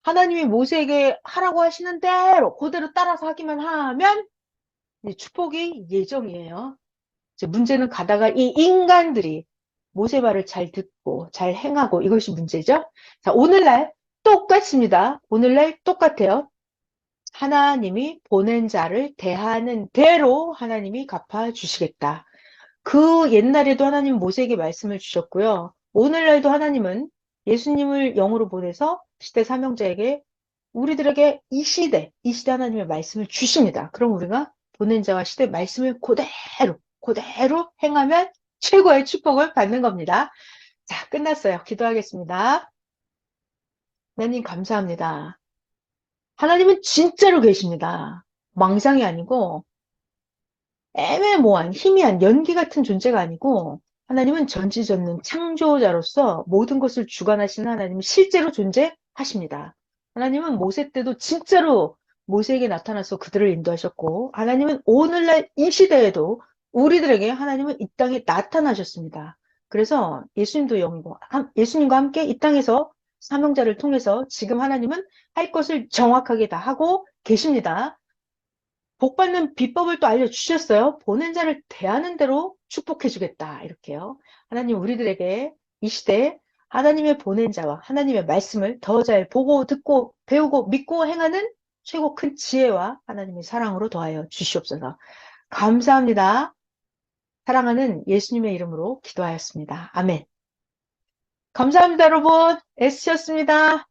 하나님이 모세에게 하라고 하시는 대로 그대로 따라서 하기만 하면 이제 축복이 예정이에요. 이제 문제는 가다가 이 인간들이 모세 말을 잘 듣고 잘 행하고 이것이 문제죠. 자, 오늘날 똑같습니다. 오늘날 똑같아요. 하나님이 보낸 자를 대하는 대로 하나님이 갚아주시겠다. 그 옛날에도 하나님 모세에게 말씀을 주셨고요. 오늘날도 하나님은 예수님을 영으로 보내서 시대 사명자에게 우리들에게 이 시대 하나님의 말씀을 주십니다. 그럼 우리가 보낸 자와 시대 말씀을 그대로 행하면 최고의 축복을 받는 겁니다. 자, 끝났어요. 기도하겠습니다. 하나님 감사합니다. 하나님은 진짜로 계십니다. 망상이 아니고 애매모호한 희미한 연기 같은 존재가 아니고 하나님은 전지전능 창조자로서 모든 것을 주관하시는 하나님은 실제로 존재하십니다. 하나님은 모세 때도 진짜로 모세에게 나타나서 그들을 인도하셨고 하나님은 오늘날 이 시대에도 우리들에게 하나님은 이 땅에 나타나셨습니다. 그래서 예수님도 영이고 예수님과 함께 이 땅에서 사명자를 통해서 지금 하나님은 할 것을 정확하게 다 하고 계십니다. 복 받는 비법을 또 알려주셨어요. 보낸 자를 대하는 대로 축복해 주겠다. 이렇게요. 하나님 우리들에게 이 시대에 하나님의 보낸 자와 하나님의 말씀을 더 잘 보고 듣고 배우고 믿고 행하는 최고 큰 지혜와 하나님의 사랑으로 더하여 주시옵소서. 감사합니다. 사랑하는 예수님의 이름으로 기도하였습니다. 아멘. 감사합니다, 여러분. 애쓰셨습니다.